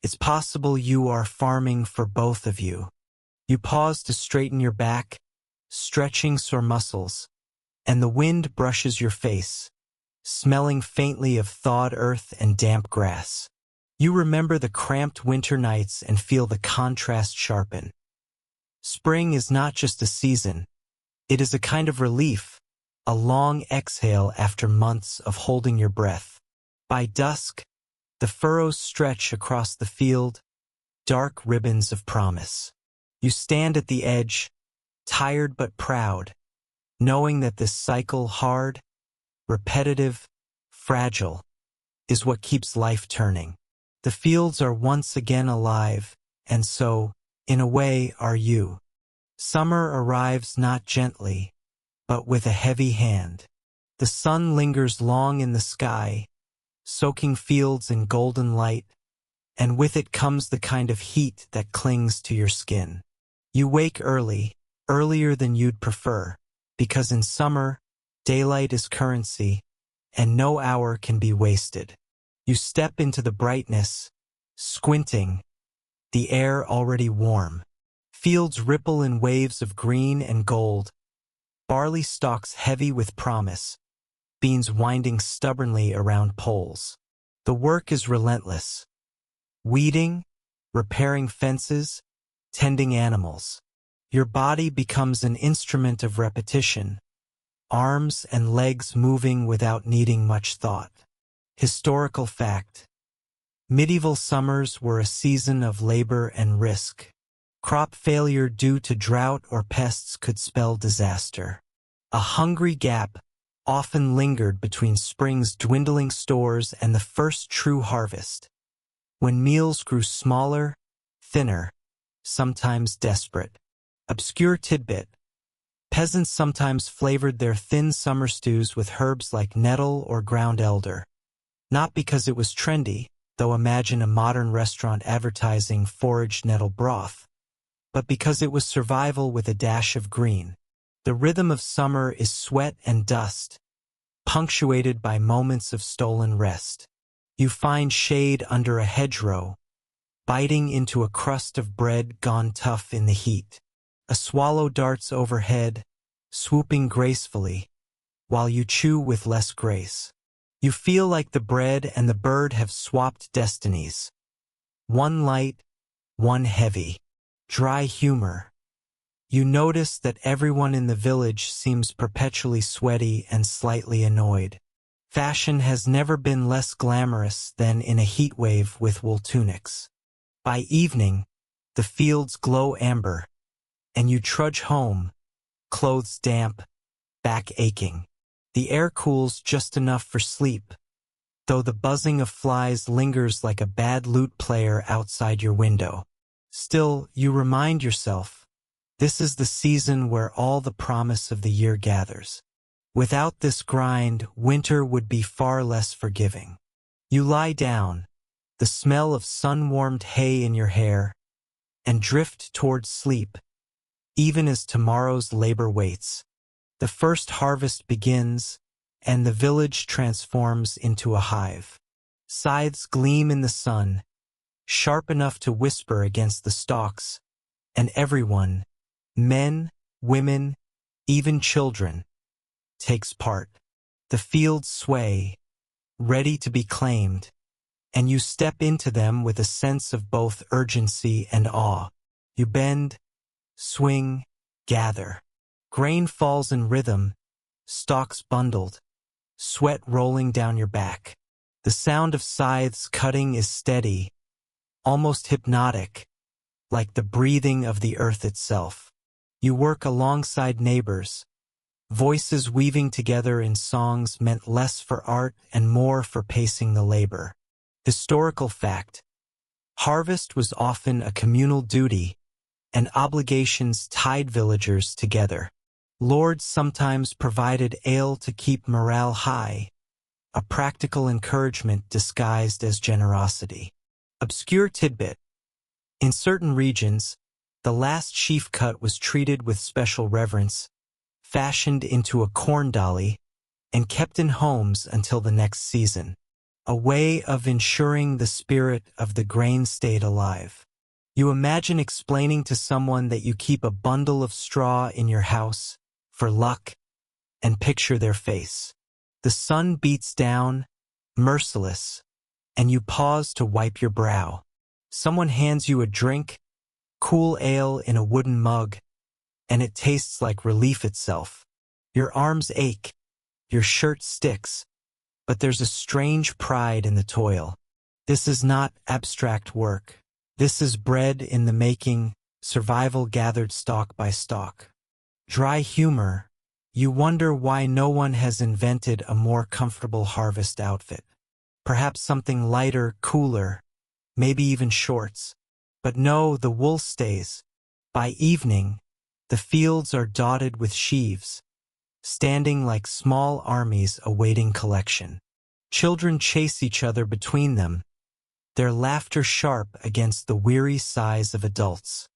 It's possible you are farming for both of you. You pause to straighten your back, stretching sore muscles, and the wind brushes your face, smelling faintly of thawed earth and damp grass. You remember the cramped winter nights and feel the contrast sharpen. Spring is not just a season, it is a kind of relief, a long exhale after months of holding your breath. By dusk, the furrows stretch across the field, dark ribbons of promise. You stand at the edge, tired but proud, knowing that this cycle, hard, repetitive, fragile, is what keeps life turning. The fields are once again alive, and so, in a way, are you. Summer arrives not gently, but with a heavy hand. The sun lingers long in the sky, soaking fields in golden light, and with it comes the kind of heat that clings to your skin. You wake early, earlier than you'd prefer, because in summer, daylight is currency, and no hour can be wasted. You step into the brightness, squinting, the air already warm. Fields ripple in waves of green and gold, barley stalks heavy with promise, beans winding stubbornly around poles. The work is relentless. Weeding, repairing fences, tending animals. Your body becomes an instrument of repetition, arms and legs moving without needing much thought. Historical fact. Medieval summers were a season of labor and risk. Crop failure due to drought or pests could spell disaster. A hungry gap often lingered between spring's dwindling stores and the first true harvest, when meals grew smaller, thinner, sometimes desperate. Obscure tidbit: peasants sometimes flavored their thin summer stews with herbs like nettle or ground elder. Not because it was trendy, though imagine a modern restaurant advertising foraged nettle broth, but because it was survival with a dash of green. The rhythm of summer is sweat and dust, punctuated by moments of stolen rest. You find shade under a hedgerow, biting into a crust of bread gone tough in the heat. A swallow darts overhead, swooping gracefully, while you chew with less grace. You feel like the bread and the bird have swapped destinies. One light, one heavy. Dry humor. You notice that everyone in the village seems perpetually sweaty and slightly annoyed. Fashion has never been less glamorous than in a heat wave with wool tunics. By evening, the fields glow amber, and you trudge home, clothes damp, back aching. The air cools just enough for sleep, though the buzzing of flies lingers like a bad lute player outside your window. Still, you remind yourself, this is the season where all the promise of the year gathers. Without this grind, winter would be far less forgiving. You lie down, the smell of sun-warmed hay in your hair, and drift towards sleep, even as tomorrow's labor waits. The first harvest begins, and the village transforms into a hive. Scythes gleam in the sun, sharp enough to whisper against the stalks, and everyone, men, women, even children, takes part. The fields sway, ready to be claimed, and you step into them with a sense of both urgency and awe. You bend, swing, gather. Grain falls in rhythm, stalks bundled, sweat rolling down your back. The sound of scythes cutting is steady, almost hypnotic, like the breathing of the earth itself. You work alongside neighbors, voices weaving together in songs meant less for art and more for pacing the labor. Historical fact: harvest was often a communal duty, and obligations tied villagers together. Lords sometimes provided ale to keep morale high, a practical encouragement disguised as generosity. Obscure tidbit: in certain regions, the last sheaf cut was treated with special reverence, fashioned into a corn dolly, and kept in homes until the next season, a way of ensuring the spirit of the grain stayed alive. You imagine explaining to someone that you keep a bundle of straw in your house for luck, and picture their face. The sun beats down, merciless, and you pause to wipe your brow. Someone hands you a drink, cool ale in a wooden mug, and it tastes like relief itself. Your arms ache, your shirt sticks, but there's a strange pride in the toil. This is not abstract work. This is bread in the making, survival gathered stalk by stalk. Dry humor: you wonder why no one has invented a more comfortable harvest outfit. Perhaps something lighter, cooler, maybe even shorts. But no, the wool stays. By evening, the fields are dotted with sheaves, standing like small armies awaiting collection. Children chase each other between them, their laughter sharp against the weary sighs of adults.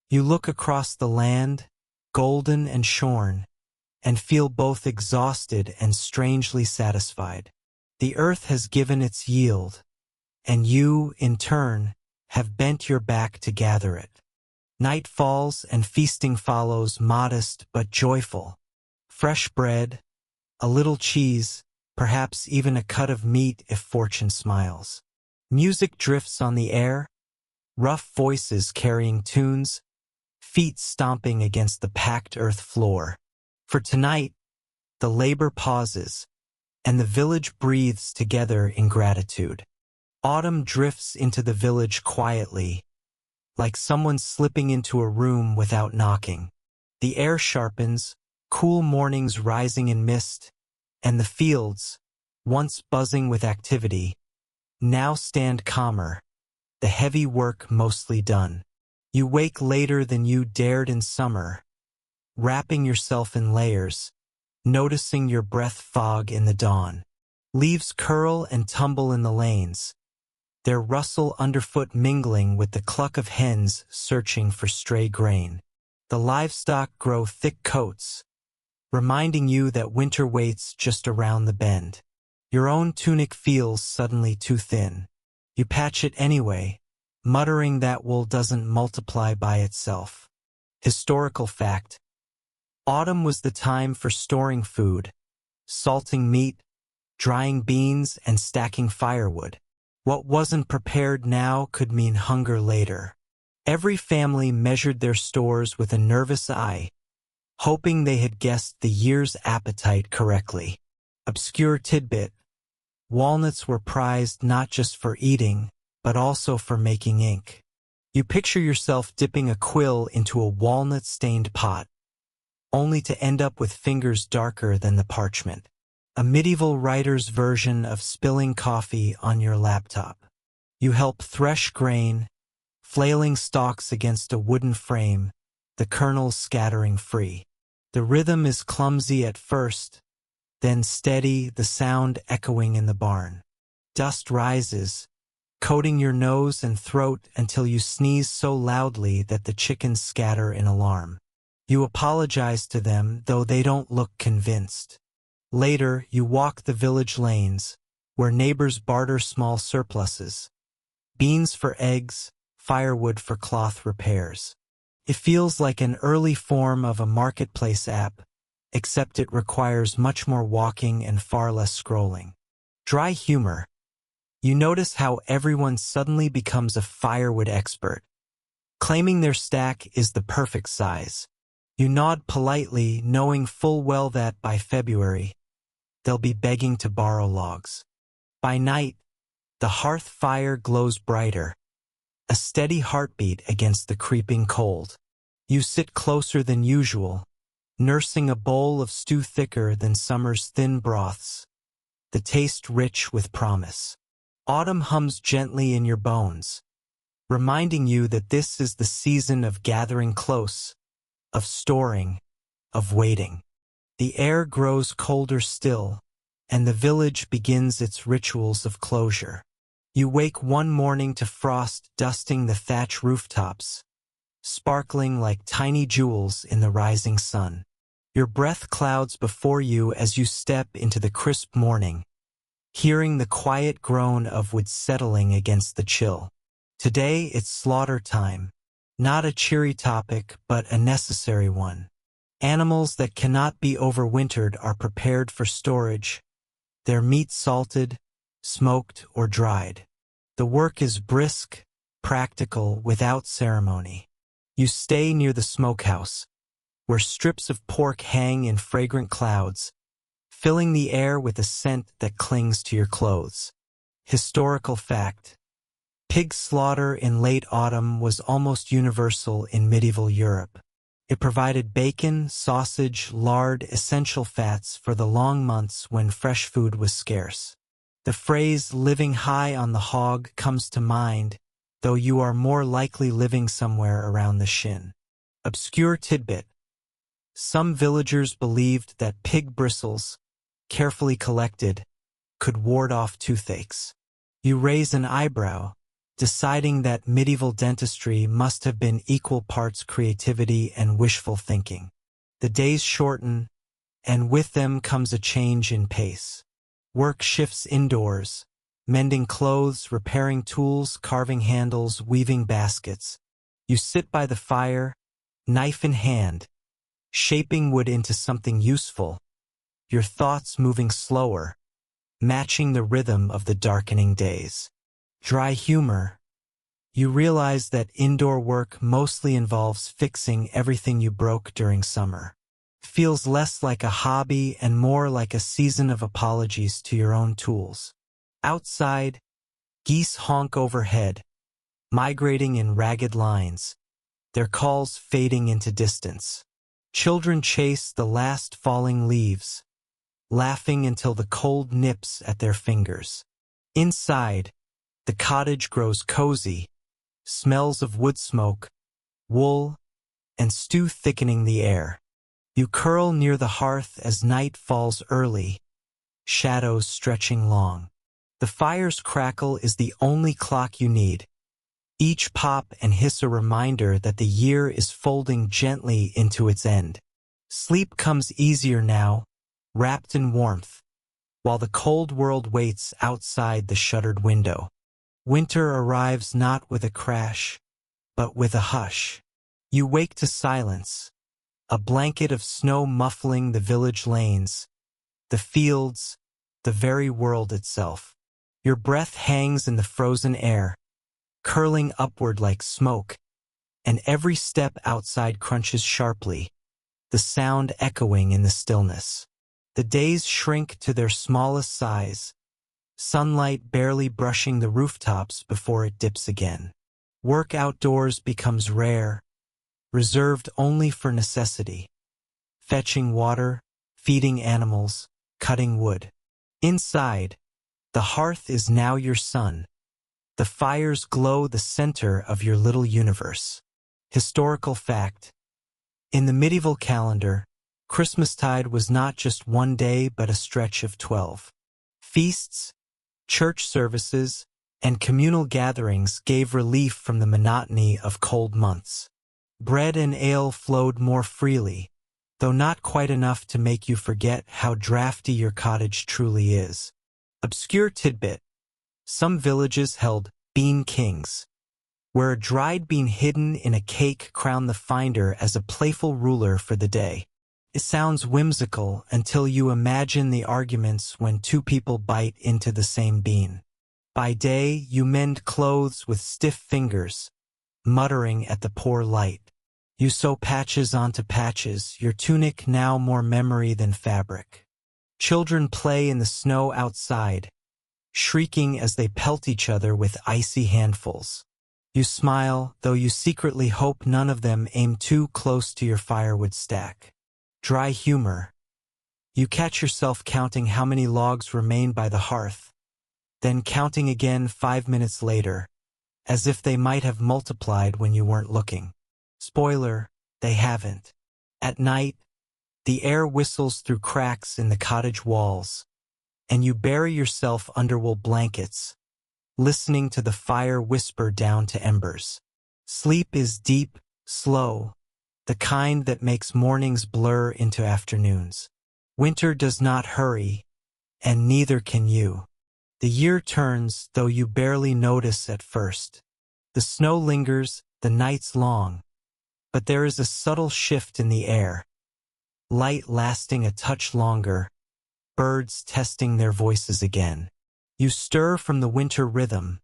You look across the land, golden and shorn, and feel both exhausted and strangely satisfied. The earth has given its yield, and you, in turn, have bent your back to gather it. Night falls and feasting follows, modest but joyful. Fresh bread, a little cheese, perhaps even a cut of meat if fortune smiles. Music drifts on the air, rough voices carrying tunes, feet stomping against the packed earth floor. For tonight, the labor pauses, and the village breathes together in gratitude. Autumn drifts into the village quietly, like someone slipping into a room without knocking. The air sharpens, cool mornings rising in mist, and the fields, once buzzing with activity, now stand calmer, the heavy work mostly done. You wake later than you dared in summer, wrapping yourself in layers, noticing your breath fog in the dawn. Leaves curl and tumble in the lanes, their rustle underfoot mingling with the cluck of hens searching for stray grain. The livestock grow thick coats, reminding you that winter waits just around the bend. Your own tunic feels suddenly too thin. You patch it anyway, muttering that wool doesn't multiply by itself. Historical fact: autumn was the time for storing food, salting meat, drying beans, and stacking firewood. What wasn't prepared now could mean hunger later. Every family measured their stores with a nervous eye, hoping they had guessed the year's appetite correctly. Obscure tidbit: walnuts were prized not just for eating, but also for making ink. You picture yourself dipping a quill into a walnut-stained pot, only to end up with fingers darker than the parchment. A medieval writer's version of spilling coffee on your laptop. You help thresh grain, flailing stalks against a wooden frame, the kernels scattering free. The rhythm is clumsy at first, then steady, the sound echoing in the barn. Dust rises, coating your nose and throat until you sneeze so loudly that the chickens scatter in alarm. You apologize to them, though they don't look convinced. Later, you walk the village lanes, where neighbors barter small surpluses. Beans for eggs, firewood for cloth repairs. It feels like an early form of a marketplace app, except it requires much more walking and far less scrolling. Dry humor. You notice how everyone suddenly becomes a firewood expert, claiming their stack is the perfect size. You nod politely, knowing full well that by February, they'll be begging to borrow logs. By night, the hearth fire glows brighter, a steady heartbeat against the creeping cold. You sit closer than usual, nursing a bowl of stew thicker than summer's thin broths, the taste rich with promise. Autumn hums gently in your bones, reminding you that this is the season of gathering close, of storing, of waiting. The air grows colder still, and the village begins its rituals of closure. You wake one morning to frost dusting the thatch rooftops, sparkling like tiny jewels in the rising sun. Your breath clouds before you as you step into the crisp morning, hearing the quiet groan of wood settling against the chill. Today it's slaughter time, not a cheery topic, but a necessary one. Animals that cannot be overwintered are prepared for storage, their meat salted, smoked, or dried. The work is brisk, practical, without ceremony. You stay near the smokehouse, where strips of pork hang in fragrant clouds, filling the air with a scent that clings to your clothes. Historical fact: pig slaughter in late autumn was almost universal in medieval Europe. It provided bacon, sausage, lard, essential fats for the long months when fresh food was scarce. The phrase "living high on the hog" comes to mind, though you are more likely living somewhere around the shin. Obscure tidbit: some villagers believed that pig bristles, carefully collected, could ward off toothaches. You raise an eyebrow, deciding that medieval dentistry must have been equal parts creativity and wishful thinking. The days shorten, and with them comes a change in pace. Work shifts indoors, mending clothes, repairing tools, carving handles, weaving baskets. You sit by the fire, knife in hand, shaping wood into something useful, your thoughts moving slower, matching the rhythm of the darkening days. Dry humor. You realize that indoor work mostly involves fixing everything you broke during summer. Feels less like a hobby and more like a season of apologies to your own tools. Outside, geese honk overhead, migrating in ragged lines, their calls fading into distance. Children chase the last falling leaves, laughing until the cold nips at their fingers. Inside, the cottage grows cozy, smells of wood smoke, wool, and stew thickening the air. You curl near the hearth as night falls early, shadows stretching long. The fire's crackle is the only clock you need. Each pop and hiss a reminder that the year is folding gently into its end. Sleep comes easier now, wrapped in warmth, while the cold world waits outside the shuttered window. Winter arrives not with a crash, but with a hush. You wake to silence, a blanket of snow muffling the village lanes, the fields, the very world itself. Your breath hangs in the frozen air, curling upward like smoke, and every step outside crunches sharply, the sound echoing in the stillness. The days shrink to their smallest size, sunlight barely brushing the rooftops before it dips again. Work outdoors becomes rare, reserved only for necessity. Fetching water, feeding animals, cutting wood. Inside, the hearth is now your sun. The fires glow the center of your little universe. Historical fact. In the medieval calendar, Christmastide was not just one day but a stretch of 12. Feasts, church services, and communal gatherings gave relief from the monotony of cold months. Bread and ale flowed more freely, though not quite enough to make you forget how drafty your cottage truly is. Obscure tidbit. Some villages held bean kings, where a dried bean hidden in a cake crowned the finder as a playful ruler for the day. It sounds whimsical until you imagine the arguments when two people bite into the same bean. By day, you mend clothes with stiff fingers, muttering at the poor light. You sew patches onto patches, your tunic now more memory than fabric. Children play in the snow outside, shrieking as they pelt each other with icy handfuls. You smile, though you secretly hope none of them aim too close to your firewood stack. Dry humor. You catch yourself counting how many logs remain by the hearth, then counting again 5 minutes later, as if they might have multiplied when you weren't looking. Spoiler, they haven't. At night, the air whistles through cracks in the cottage walls, and you bury yourself under wool blankets, listening to the fire whisper down to embers. Sleep is deep, slow, the kind that makes mornings blur into afternoons. Winter does not hurry, and neither can you. The year turns, though you barely notice at first. The snow lingers, the nights long, but there is a subtle shift in the air. Light lasting a touch longer, birds testing their voices again. You stir from the winter rhythm,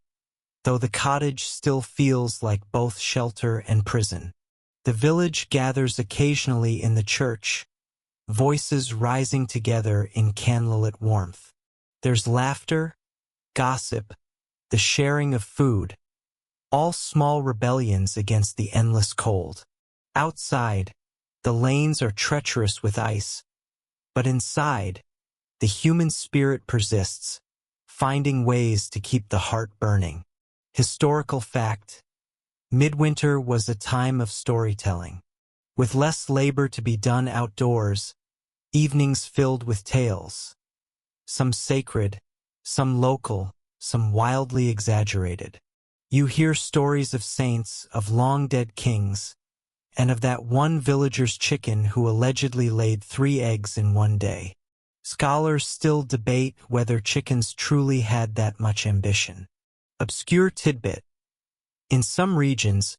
though the cottage still feels like both shelter and prison. The village gathers occasionally in the church, voices rising together in candlelit warmth. There's laughter, gossip, the sharing of food, all small rebellions against the endless cold. Outside, the lanes are treacherous with ice, but inside, the human spirit persists, finding ways to keep the heart burning. Historical fact. Midwinter was a time of storytelling. With less labor to be done outdoors, evenings filled with tales. Some sacred, some local, some wildly exaggerated. You hear stories of saints, of long-dead kings, and of that one villager's chicken who allegedly laid 3 eggs in one day. Scholars still debate whether chickens truly had that much ambition. Obscure tidbit. In some regions,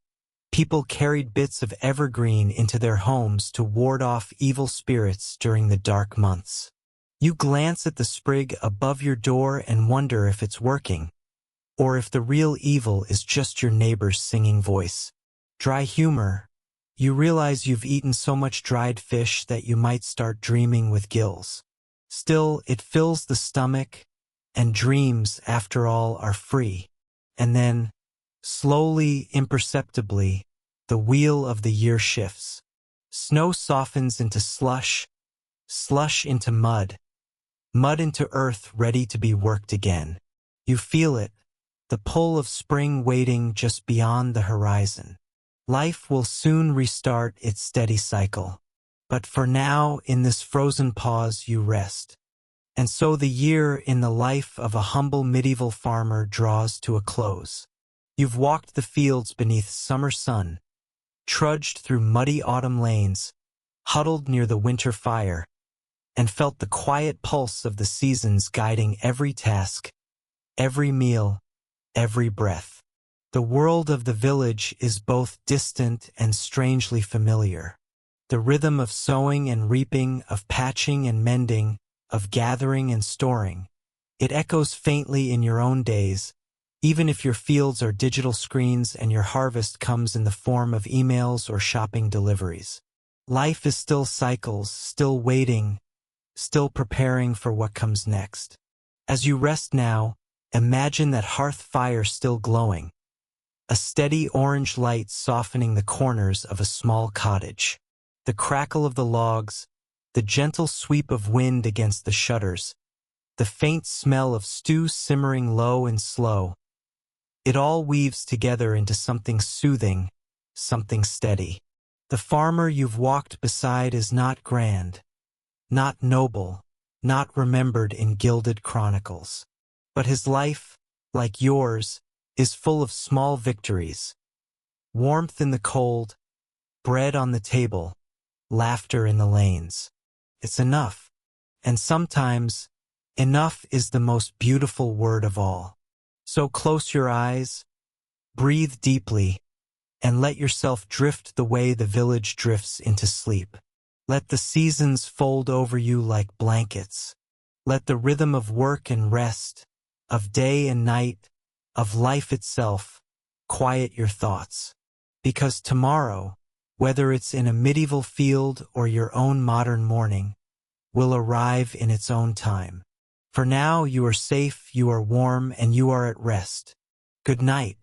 people carried bits of evergreen into their homes to ward off evil spirits during the dark months. You glance at the sprig above your door and wonder if it's working, or if the real evil is just your neighbor's singing voice. Dry humor. You realize you've eaten so much dried fish that you might start dreaming with gills. Still, it fills the stomach, and dreams, after all, are free. And then, slowly, imperceptibly, the wheel of the year shifts. Snow softens into slush, slush into mud, mud into earth ready to be worked again. You feel it, the pull of spring waiting just beyond the horizon. Life will soon restart its steady cycle. But for now, in this frozen pause, you rest. And so the year in the life of a humble medieval farmer draws to a close. You've walked the fields beneath summer sun, trudged through muddy autumn lanes, huddled near the winter fire, and felt the quiet pulse of the seasons guiding every task, every meal, every breath. The world of the village is both distant and strangely familiar. The rhythm of sowing and reaping, of patching and mending, of gathering and storing. It echoes faintly in your own days, even if your fields are digital screens and your harvest comes in the form of emails or shopping deliveries. Life is still cycles, still waiting, still preparing for what comes next. As you rest now, imagine that hearth fire still glowing, a steady orange light softening the corners of a small cottage. The crackle of the logs, the gentle sweep of wind against the shutters, the faint smell of stew simmering low and slow. It all weaves together into something soothing, something steady. The farmer you've walked beside is not grand, not noble, not remembered in gilded chronicles. But his life, like yours, is full of small victories. Warmth in the cold, bread on the table, laughter in the lanes. It's enough. And sometimes, enough is the most beautiful word of all. So close your eyes, breathe deeply, and let yourself drift the way the village drifts into sleep. Let the seasons fold over you like blankets. Let the rhythm of work and rest, of day and night, of life itself, quiet your thoughts. Because tomorrow, whether it's in a medieval field or your own modern morning, will arrive in its own time. For now, you are safe, you are warm, and you are at rest. Good night.